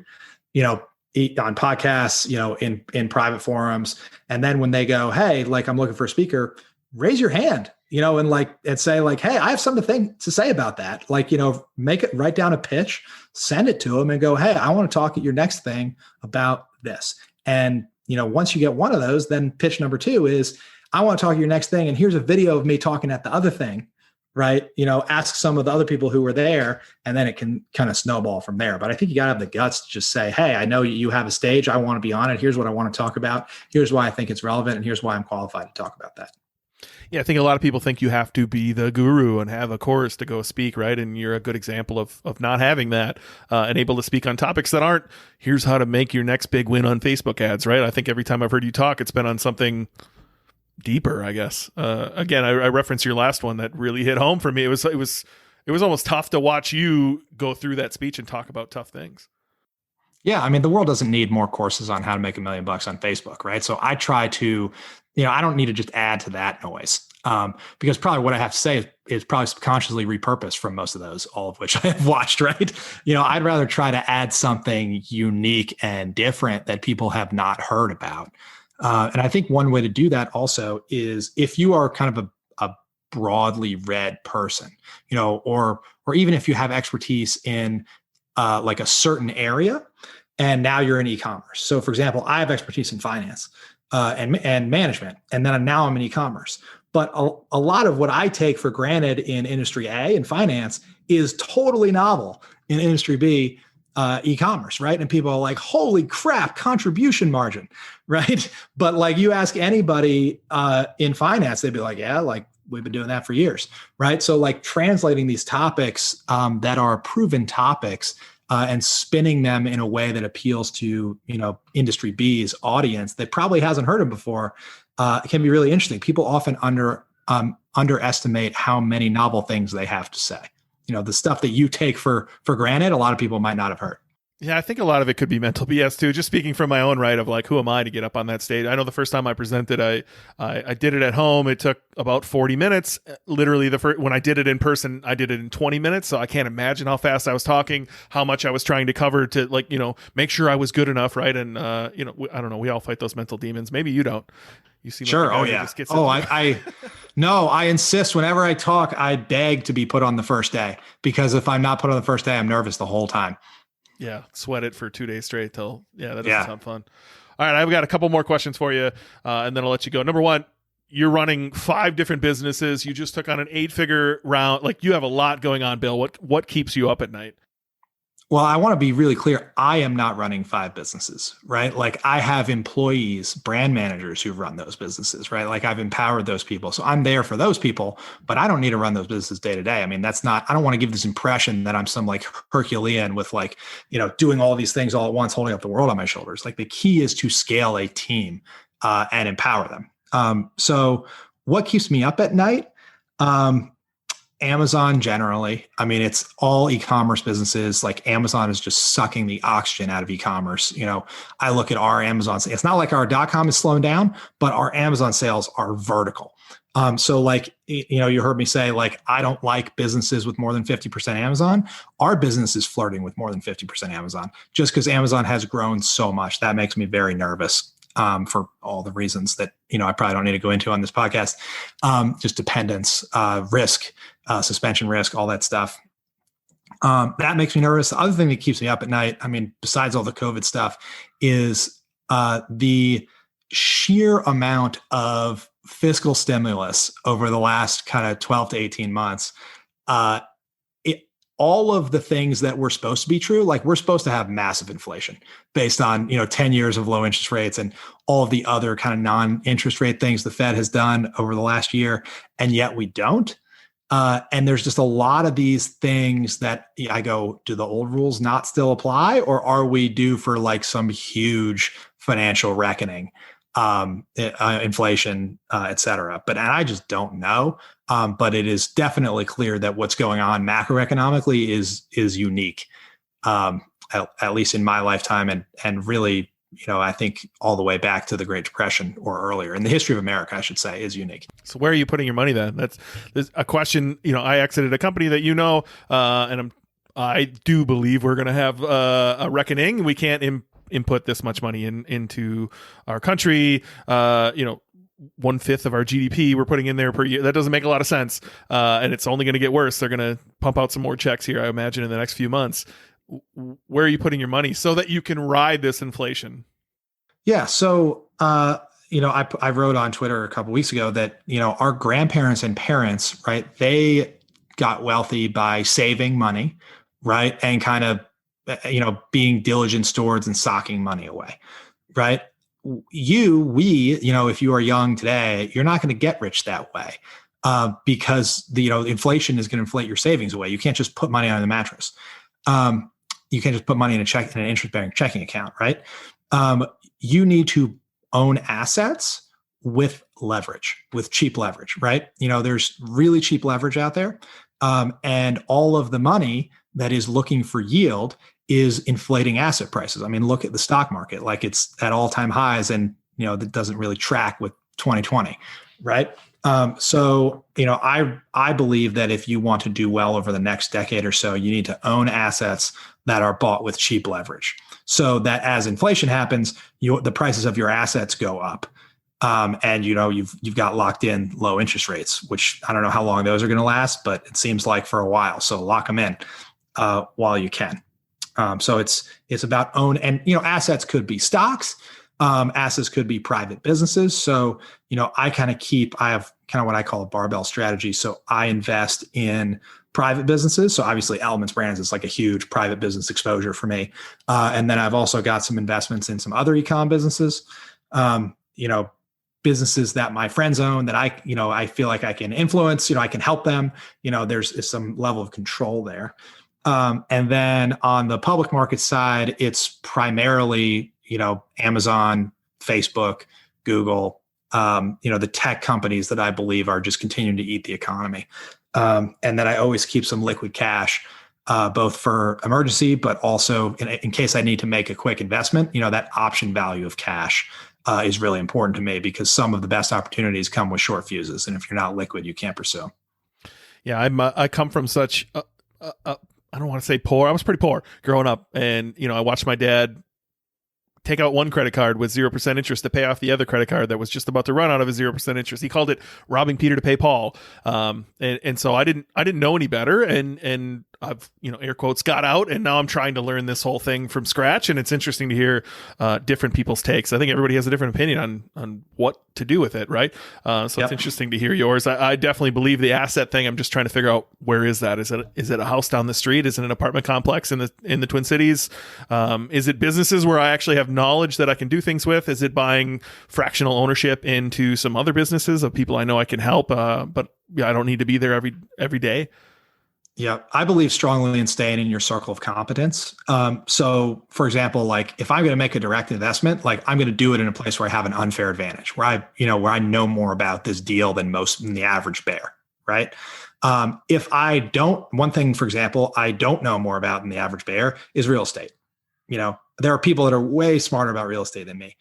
on podcasts, in private forums. And then when they go, hey, like I'm looking for a speaker, raise your hand, and say like, hey, I have something to say about that. Like, write down a pitch, send it to them and go, hey, I want to talk at your next thing about this. And, once you get one of those, then pitch number 2 is, I want to talk at your next thing. And here's a video of me talking at the other thing. Right. Ask some of the other people who were there, and then it can kind of snowball from there. But I think you got to have the guts to just say, hey, I know you have a stage. I want to be on it. Here's what I want to talk about. Here's why I think it's relevant. And here's why I'm qualified to talk about that. Yeah, I think a lot of people think you have to be the guru and have a course to go speak, right? And you're a good example of not having that and able to speak on topics that aren't, here's how to make your next big win on Facebook ads, right? I think every time I've heard you talk, it's been on something deeper, I guess. Again, I referenced your last one that really hit home for me. It was almost tough to watch you go through that speech and talk about tough things. Yeah, I mean, the world doesn't need more courses on how to make $1 million on Facebook, right? So I try to, I don't need to just add to that noise, because probably what I have to say is probably subconsciously repurposed from most of those, all of which I have watched, right? I'd rather try to add something unique and different that people have not heard about. And I think one way to do that also is if you are kind of a broadly read person, or even if you have expertise in like a certain area, and now you're in e-commerce. So for example, I have expertise in finance and management, and then now I'm in e-commerce. But a lot of what I take for granted in industry A in finance is totally novel in industry B, e-commerce, right? And people are like, holy crap, contribution margin, right? But like you ask anybody in finance, they'd be like, yeah, like we've been doing that for years, right? So like translating these topics that are proven topics and spinning them in a way that appeals to, industry B's audience that probably hasn't heard them before can be really interesting. People often underestimate how many novel things they have to say. The stuff that you take for granted, a lot of people might not have heard. Yeah, I think a lot of it could be mental BS too. Just speaking from my own right of like, who am I to get up on that stage? I know the first time I presented, I did it at home. It took about 40 minutes. Literally, when I did it in person, I did it in 20 minutes. So I can't imagine how fast I was talking, how much I was trying to cover to make sure I was good enough, right? And I don't know. We all fight those mental demons. Maybe you don't. You seem sure. Like oh yeah. I insist whenever I talk, I beg to be put on the first day, because if I'm not put on the first day, I'm nervous the whole time. Yeah, sweat it for 2 days straight that doesn't sound fun. All right, I've got a couple more questions for you, and then I'll let you go. Number 1, you're running 5 different businesses. You just took on an 8-figure round. Like, you have a lot going on, Bill. What keeps you up at night? Well, I want to be really clear. I am not running 5 businesses, right? Like I have employees, brand managers who run those businesses, right? Like I've empowered those people. So I'm there for those people, but I don't need to run those businesses day to day. I mean, I don't want to give this impression that I'm some like Herculean with like, doing all these things all at once, holding up the world on my shoulders. Like the key is to scale a team and empower them. So what keeps me up at night? Amazon generally. I mean, it's all e-commerce businesses. Like Amazon is just sucking the oxygen out of e-commerce. I look at our Amazon. It's not like our .com is slowing down, but our Amazon sales are vertical. So like, you heard me say, like, I don't like businesses with more than 50% Amazon. Our business is flirting with more than 50% Amazon just because Amazon has grown so much. That makes me very nervous. For all the reasons that, I probably don't need to go into on this podcast, just dependence, risk, suspension risk, all that stuff. That makes me nervous. The other thing that keeps me up at night, I mean, besides all the COVID stuff, is the sheer amount of fiscal stimulus over the last kind of 12 to 18 months. all of the things that were supposed to be true, like we're supposed to have massive inflation based on, 10 years of low interest rates and all of the other kind of non-interest rate things the Fed has done over the last year. And yet we don't. And there's just a lot of these things that I go, do the old rules not still apply, or are we due for like some huge financial reckoning, inflation, et cetera? And I just don't know. But it is definitely clear that what's going on macroeconomically is unique, at least in my lifetime, and really, I think all the way back to the Great Depression or earlier in the history of America, I should say, is unique. So where are you putting your money then? That's a question. I exited a company that and I do believe we're going to have a reckoning. We can't input this much money into our country. 1/5 of our GDP we're putting in there per year. That doesn't make a lot of sense. And it's only going to get worse. They're going to pump out some more checks here, I imagine, in the next few months. Where are you putting your money so that you can ride this inflation? Yeah. So, I wrote on Twitter a couple of weeks ago that, our grandparents and parents, right, they got wealthy by saving money, right, and kind of, being diligent stewards and socking money away, right? If you are young today, you're not going to get rich that way because inflation is going to inflate your savings away. You can't just put money on the mattress. You can't just put money in an interest-bearing checking account, right? You need to own assets with leverage, with cheap leverage, right? There's really cheap leverage out there. And all of the money that is looking for yield is inflating asset prices. I mean, look at the stock market, like it's at all-time highs, and that doesn't really track with 2020, right? So I believe that if you want to do well over the next decade or so, you need to own assets that are bought with cheap leverage, so that as inflation happens, the prices of your assets go up, and you've got locked in low interest rates, which I don't know how long those are going to last, but it seems like for a while. So lock them in while you can. So it's about assets could be stocks, assets could be private businesses. So, I have kind of what I call a barbell strategy. So I invest in private businesses. So obviously Elements Brands is like a huge private business exposure for me. And then I've also got some investments in some other e-com businesses, businesses that my friends own that I feel like I can influence, I can help them, there's some level of control there. And then on the public market side, it's primarily, Amazon, Facebook, Google, the tech companies that I believe are just continuing to eat the economy. And then I always keep some liquid cash, both for emergency, but also in case I need to make a quick investment. That option value of cash is really important to me because some of the best opportunities come with short fuses. And if you're not liquid, you can't pursue. Yeah, I come from such I don't want to say poor. I was pretty poor growing up. And, I watched my dad take out one credit card with 0% interest to pay off the other credit card that was just about to run out of his 0% interest. He called it robbing Peter to pay Paul. And so I didn't know any better. And I've, air quotes, got out, and now I'm trying to learn this whole thing from scratch. And it's interesting to hear different people's takes. I think everybody has a different opinion on what to do with it, right? It's interesting to hear yours. I definitely believe the asset thing. I'm just trying to figure out, where is that? Is it a house down the street? Is it an apartment complex in the Twin Cities? Is it businesses where I actually have knowledge that I can do things with? Is it buying fractional ownership into some other businesses of people I know I can help? But I don't need to be there every day. Yeah, I believe strongly in staying in your circle of competence. So, for example, like if I'm going to make a direct investment, like I'm going to do it in a place where I have an unfair advantage, where I know more about this deal than the average bear, right? If I don't, one thing, for example, I don't know more about than the average bear is real estate. There are people that are way smarter about real estate than me.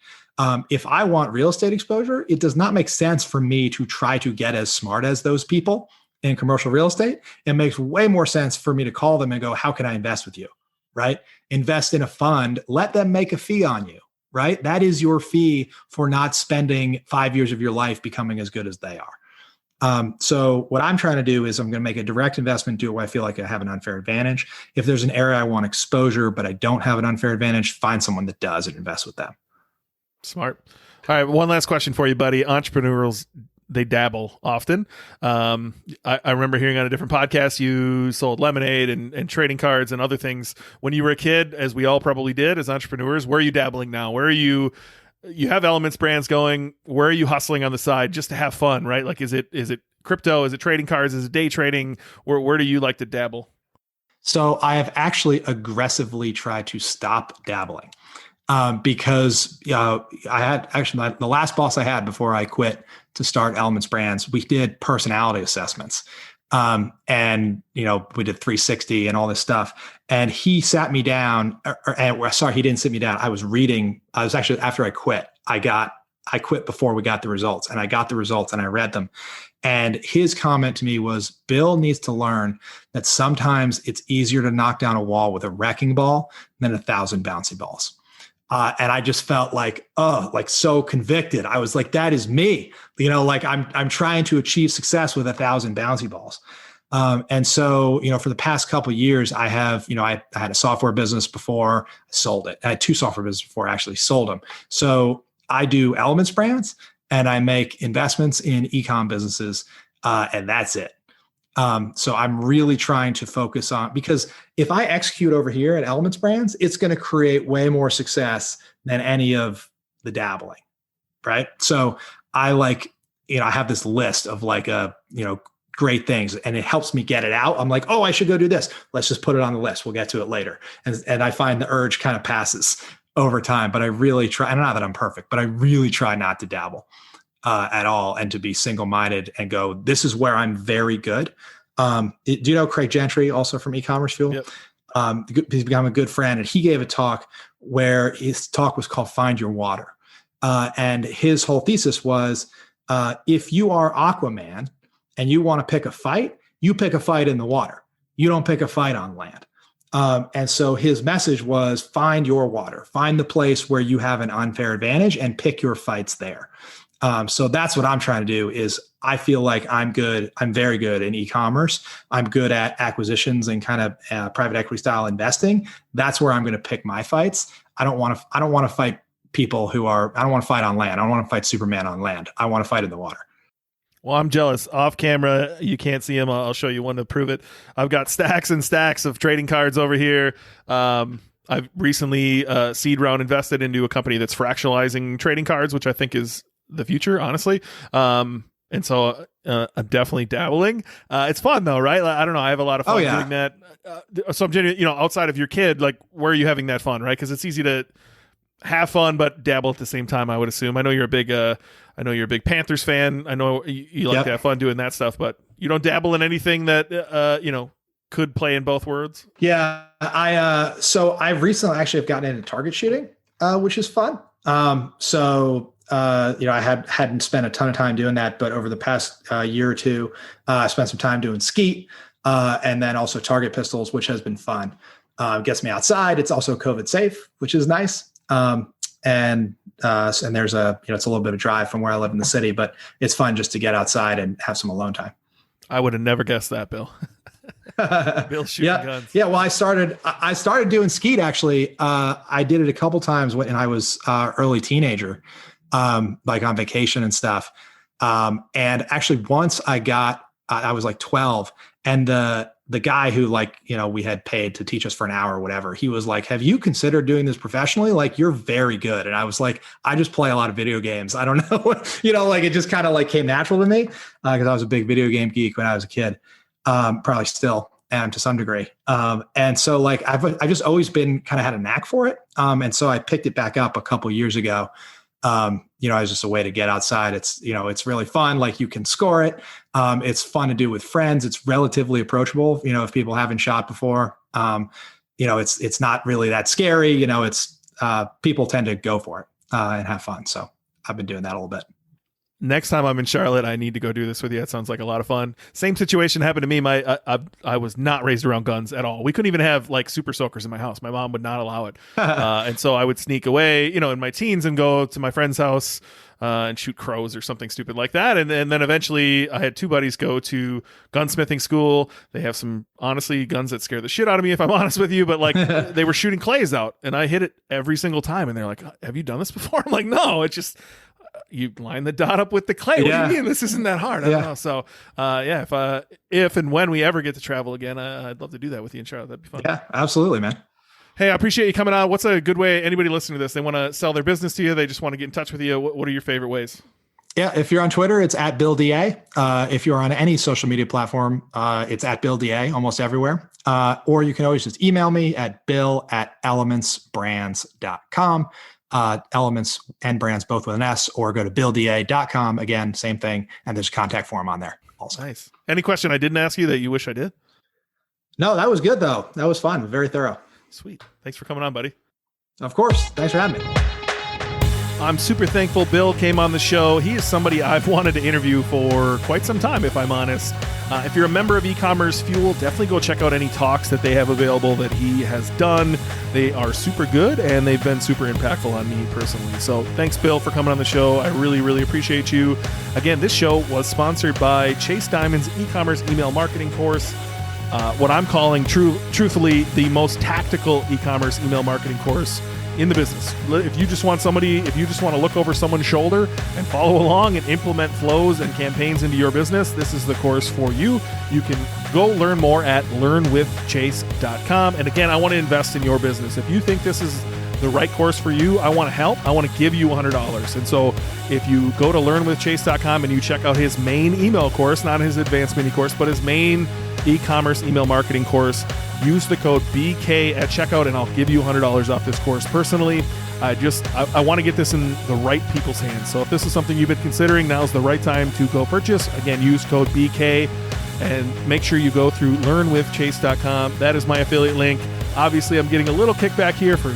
If I want real estate exposure, it does not make sense for me to try to get as smart as those people in commercial real estate. It makes way more sense for me to call them and go, how can I invest with you? Right? Invest in a fund, let them make a fee on you, right? That is your fee for not spending 5 years of your life becoming as good as they are. So what I'm trying to do is I'm going to make a direct investment, do it where I feel like I have an unfair advantage. If there's an area I want exposure, but I don't have an unfair advantage, find someone that does and invest with them. Smart. All right. One last question for you, buddy. Entrepreneurial they dabble often. I remember hearing on a different podcast you sold lemonade and trading cards and other things when you were a kid, as we all probably did as entrepreneurs. Where are you dabbling now? Where are you have Elements Brands going? Where are you hustling on the side just to have fun, right? Like, is it crypto? Is it trading cards? Is it day trading? Where do you like to dabble? So I have actually aggressively tried to stop dabbling because I had actually the last boss I had before I quit to start Elements Brands, we did personality assessments. And we did 360 and all this stuff. And he sat me down, he didn't sit me down. I was actually, after I quit, I quit before we got the results, and I got the results and I read them. And his comment to me was, Bill needs to learn that sometimes it's easier to knock down a wall with a wrecking ball than 1,000 bouncy balls. And I just felt like so convicted. I was like, that is me, I'm trying to achieve success with 1,000 bouncy balls. And so, for the past couple of years, I have, I had a software business before, I sold it. I had 2 software businesses before I actually sold them. So I do Elements Brands and I make investments in e-com businesses. And that's it. So I'm really trying to focus on, because if I execute over here at Elements Brands, it's going to create way more success than any of the dabbling. Right. So I I have this list of great things, and it helps me get it out. I'm like, oh, I should go do this. Let's just put it on the list. We'll get to it later. And I find the urge kind of passes over time, but I really try, and not that I'm perfect, but I really try not to dabble at all, and to be single-minded and go, this is where I'm very good. Do you know Craig Gentry, also from E-commerce Fuel? Yep. He's become a good friend, and he gave a talk where his talk was called Find Your Water. And his whole thesis was, if you are Aquaman and you want to pick a fight, you pick a fight in the water. You don't pick a fight on land. And so his message was, find your water, find the place where you have an unfair advantage and pick your fights there. So that's what I'm trying to do. Is I feel like I'm good. I'm very good in e-commerce. I'm good at acquisitions and kind of private equity style investing. That's where I'm going to pick my fights. I don't want to fight people I don't want to fight on land. I don't want to fight Superman on land. I want to fight in the water. Well, I'm jealous. Off camera, you can't see them. I'll show you one to prove it. I've got stacks and stacks of trading cards over here. I've recently seed round invested into a company that's fractionalizing trading cards, which I think is the future, honestly. And so I'm definitely dabbling. It's fun though, right? I don't know. I have a lot of fun doing that. So I'm genuinely, outside of your kid, where are you having that fun, right? Because it's easy to have fun but dabble at the same time, I would assume. I know you're a big Panthers fan. I know you like to have fun doing that stuff, but you don't dabble in anything that could play in both worlds. Yeah, so I've recently actually gotten into target shooting, which is fun. I hadn't spent a ton of time doing that, but over the past year or two, I spent some time doing skeet, and then also target pistols, which has been fun. Gets me outside. It's also COVID safe, which is nice. And there's it's a little bit of a drive from where I live in the city, but it's fun just to get outside and have some alone time. I would have never guessed that, Bill. Bill shooting guns. Yeah. Well, I started doing skeet actually. I did it a couple times when I was early teenager, like on vacation and stuff. And actually once I was like 12, and the guy who we had paid to teach us for an hour or whatever, he was like, have you considered doing this professionally? Like, you're very good. And I was like, I just play a lot of video games. I don't know, it just kind of came natural to me because I was a big video game geek when I was a kid, probably still am to some degree. And so I've just always been kind of had a knack for it. And so I picked it back up a couple of years ago. It's just a way to get outside. It's really fun. You can score it. It's fun to do with friends. It's relatively approachable. If people haven't shot before, it's not really that scary. It's people tend to go for it and have fun. So I've been doing that a little bit. Next time I'm in Charlotte, I need to go do this with you. It sounds like a lot of fun. Same situation happened to me. I was not raised around guns at all. We couldn't even have super soakers in my house. My mom would not allow it. And so I would sneak away, in my teens and go to my friend's house and shoot crows or something stupid like that. And then eventually I had 2 buddies go to gunsmithing school. They have some, honestly, guns that scare the shit out of me, if I'm honest with you. But they were shooting clays out and I hit it every single time. And they're like, have you done this before? I'm like, no, it's just... you line the dot up with the clay. What do you mean? This isn't that hard. I don't know. So, if and when we ever get to travel again, I'd love to do that with you and Charlotte. That'd be fun. Yeah, absolutely, man. Hey, I appreciate you coming on. What's a good way, anybody listening to this, they want to sell their business to you, they just want to get in touch with you. What are your favorite ways? Yeah, if you're on Twitter, it's at Bill DA. If you're on any social media platform, it's at Bill DA almost everywhere. Or you can always just email me at bill@elementsbrands.com. Elements and brands both with an S, or go to billda.com. Again, same thing. And there's a contact form on there also. Nice. Any question I didn't ask you that you wish I did? No, that was good though. That was fun. Very thorough. Sweet. Thanks for coming on, buddy. Of course. Thanks for having me. I'm super thankful Bill came on the show. He is somebody I've wanted to interview for quite some time, if I'm honest. If you're a member of E-Commerce Fuel, definitely go check out any talks that they have available that he has done. They are super good, and they've been super impactful on me personally. So thanks, Bill, for coming on the show. I really, really appreciate you. Again, this show was sponsored by Chase Diamond's e-commerce email marketing course. What I'm calling, truthfully, the most tactical e-commerce email marketing course in the business. If you just want to look over someone's shoulder and follow along and implement flows and campaigns into your business, this is the course for you. You can go learn more at learnwithchase.com. And again, I want to invest in your business. If you think this is the right course for you, I want to help. I want to give you $100. And so if you go to learnwithchase.com and you check out his main email course, not his advanced mini course, but his main e-commerce email marketing course, use the code BK at checkout and I'll give you $100 off this course personally. I want to get this in the right people's hands. So if this is something you've been considering, now's the right time to go purchase. Again, use code BK and make sure you go through learnwithchase.com. That is my affiliate link. Obviously, I'm getting a little kickback here for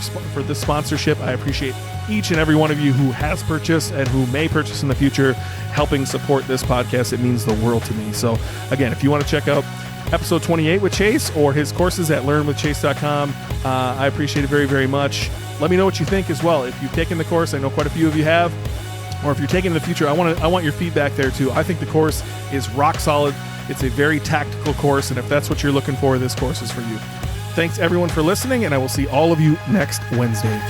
this sponsorship. I appreciate each and every one of you who has purchased and who may purchase in the future, helping support this podcast. It means the world to me. So again, if you want to check out episode 28 with Chase or his courses at learnwithchase.com, I appreciate it very, very much. Let me know what you think as well. If you've taken the course, I know quite a few of you have, or if you're taking it in the future, I want your feedback there too. I think the course is rock solid. It's a very tactical course, and if that's what you're looking for, this course is for you. Thanks everyone for listening, and I will see all of you next Wednesday.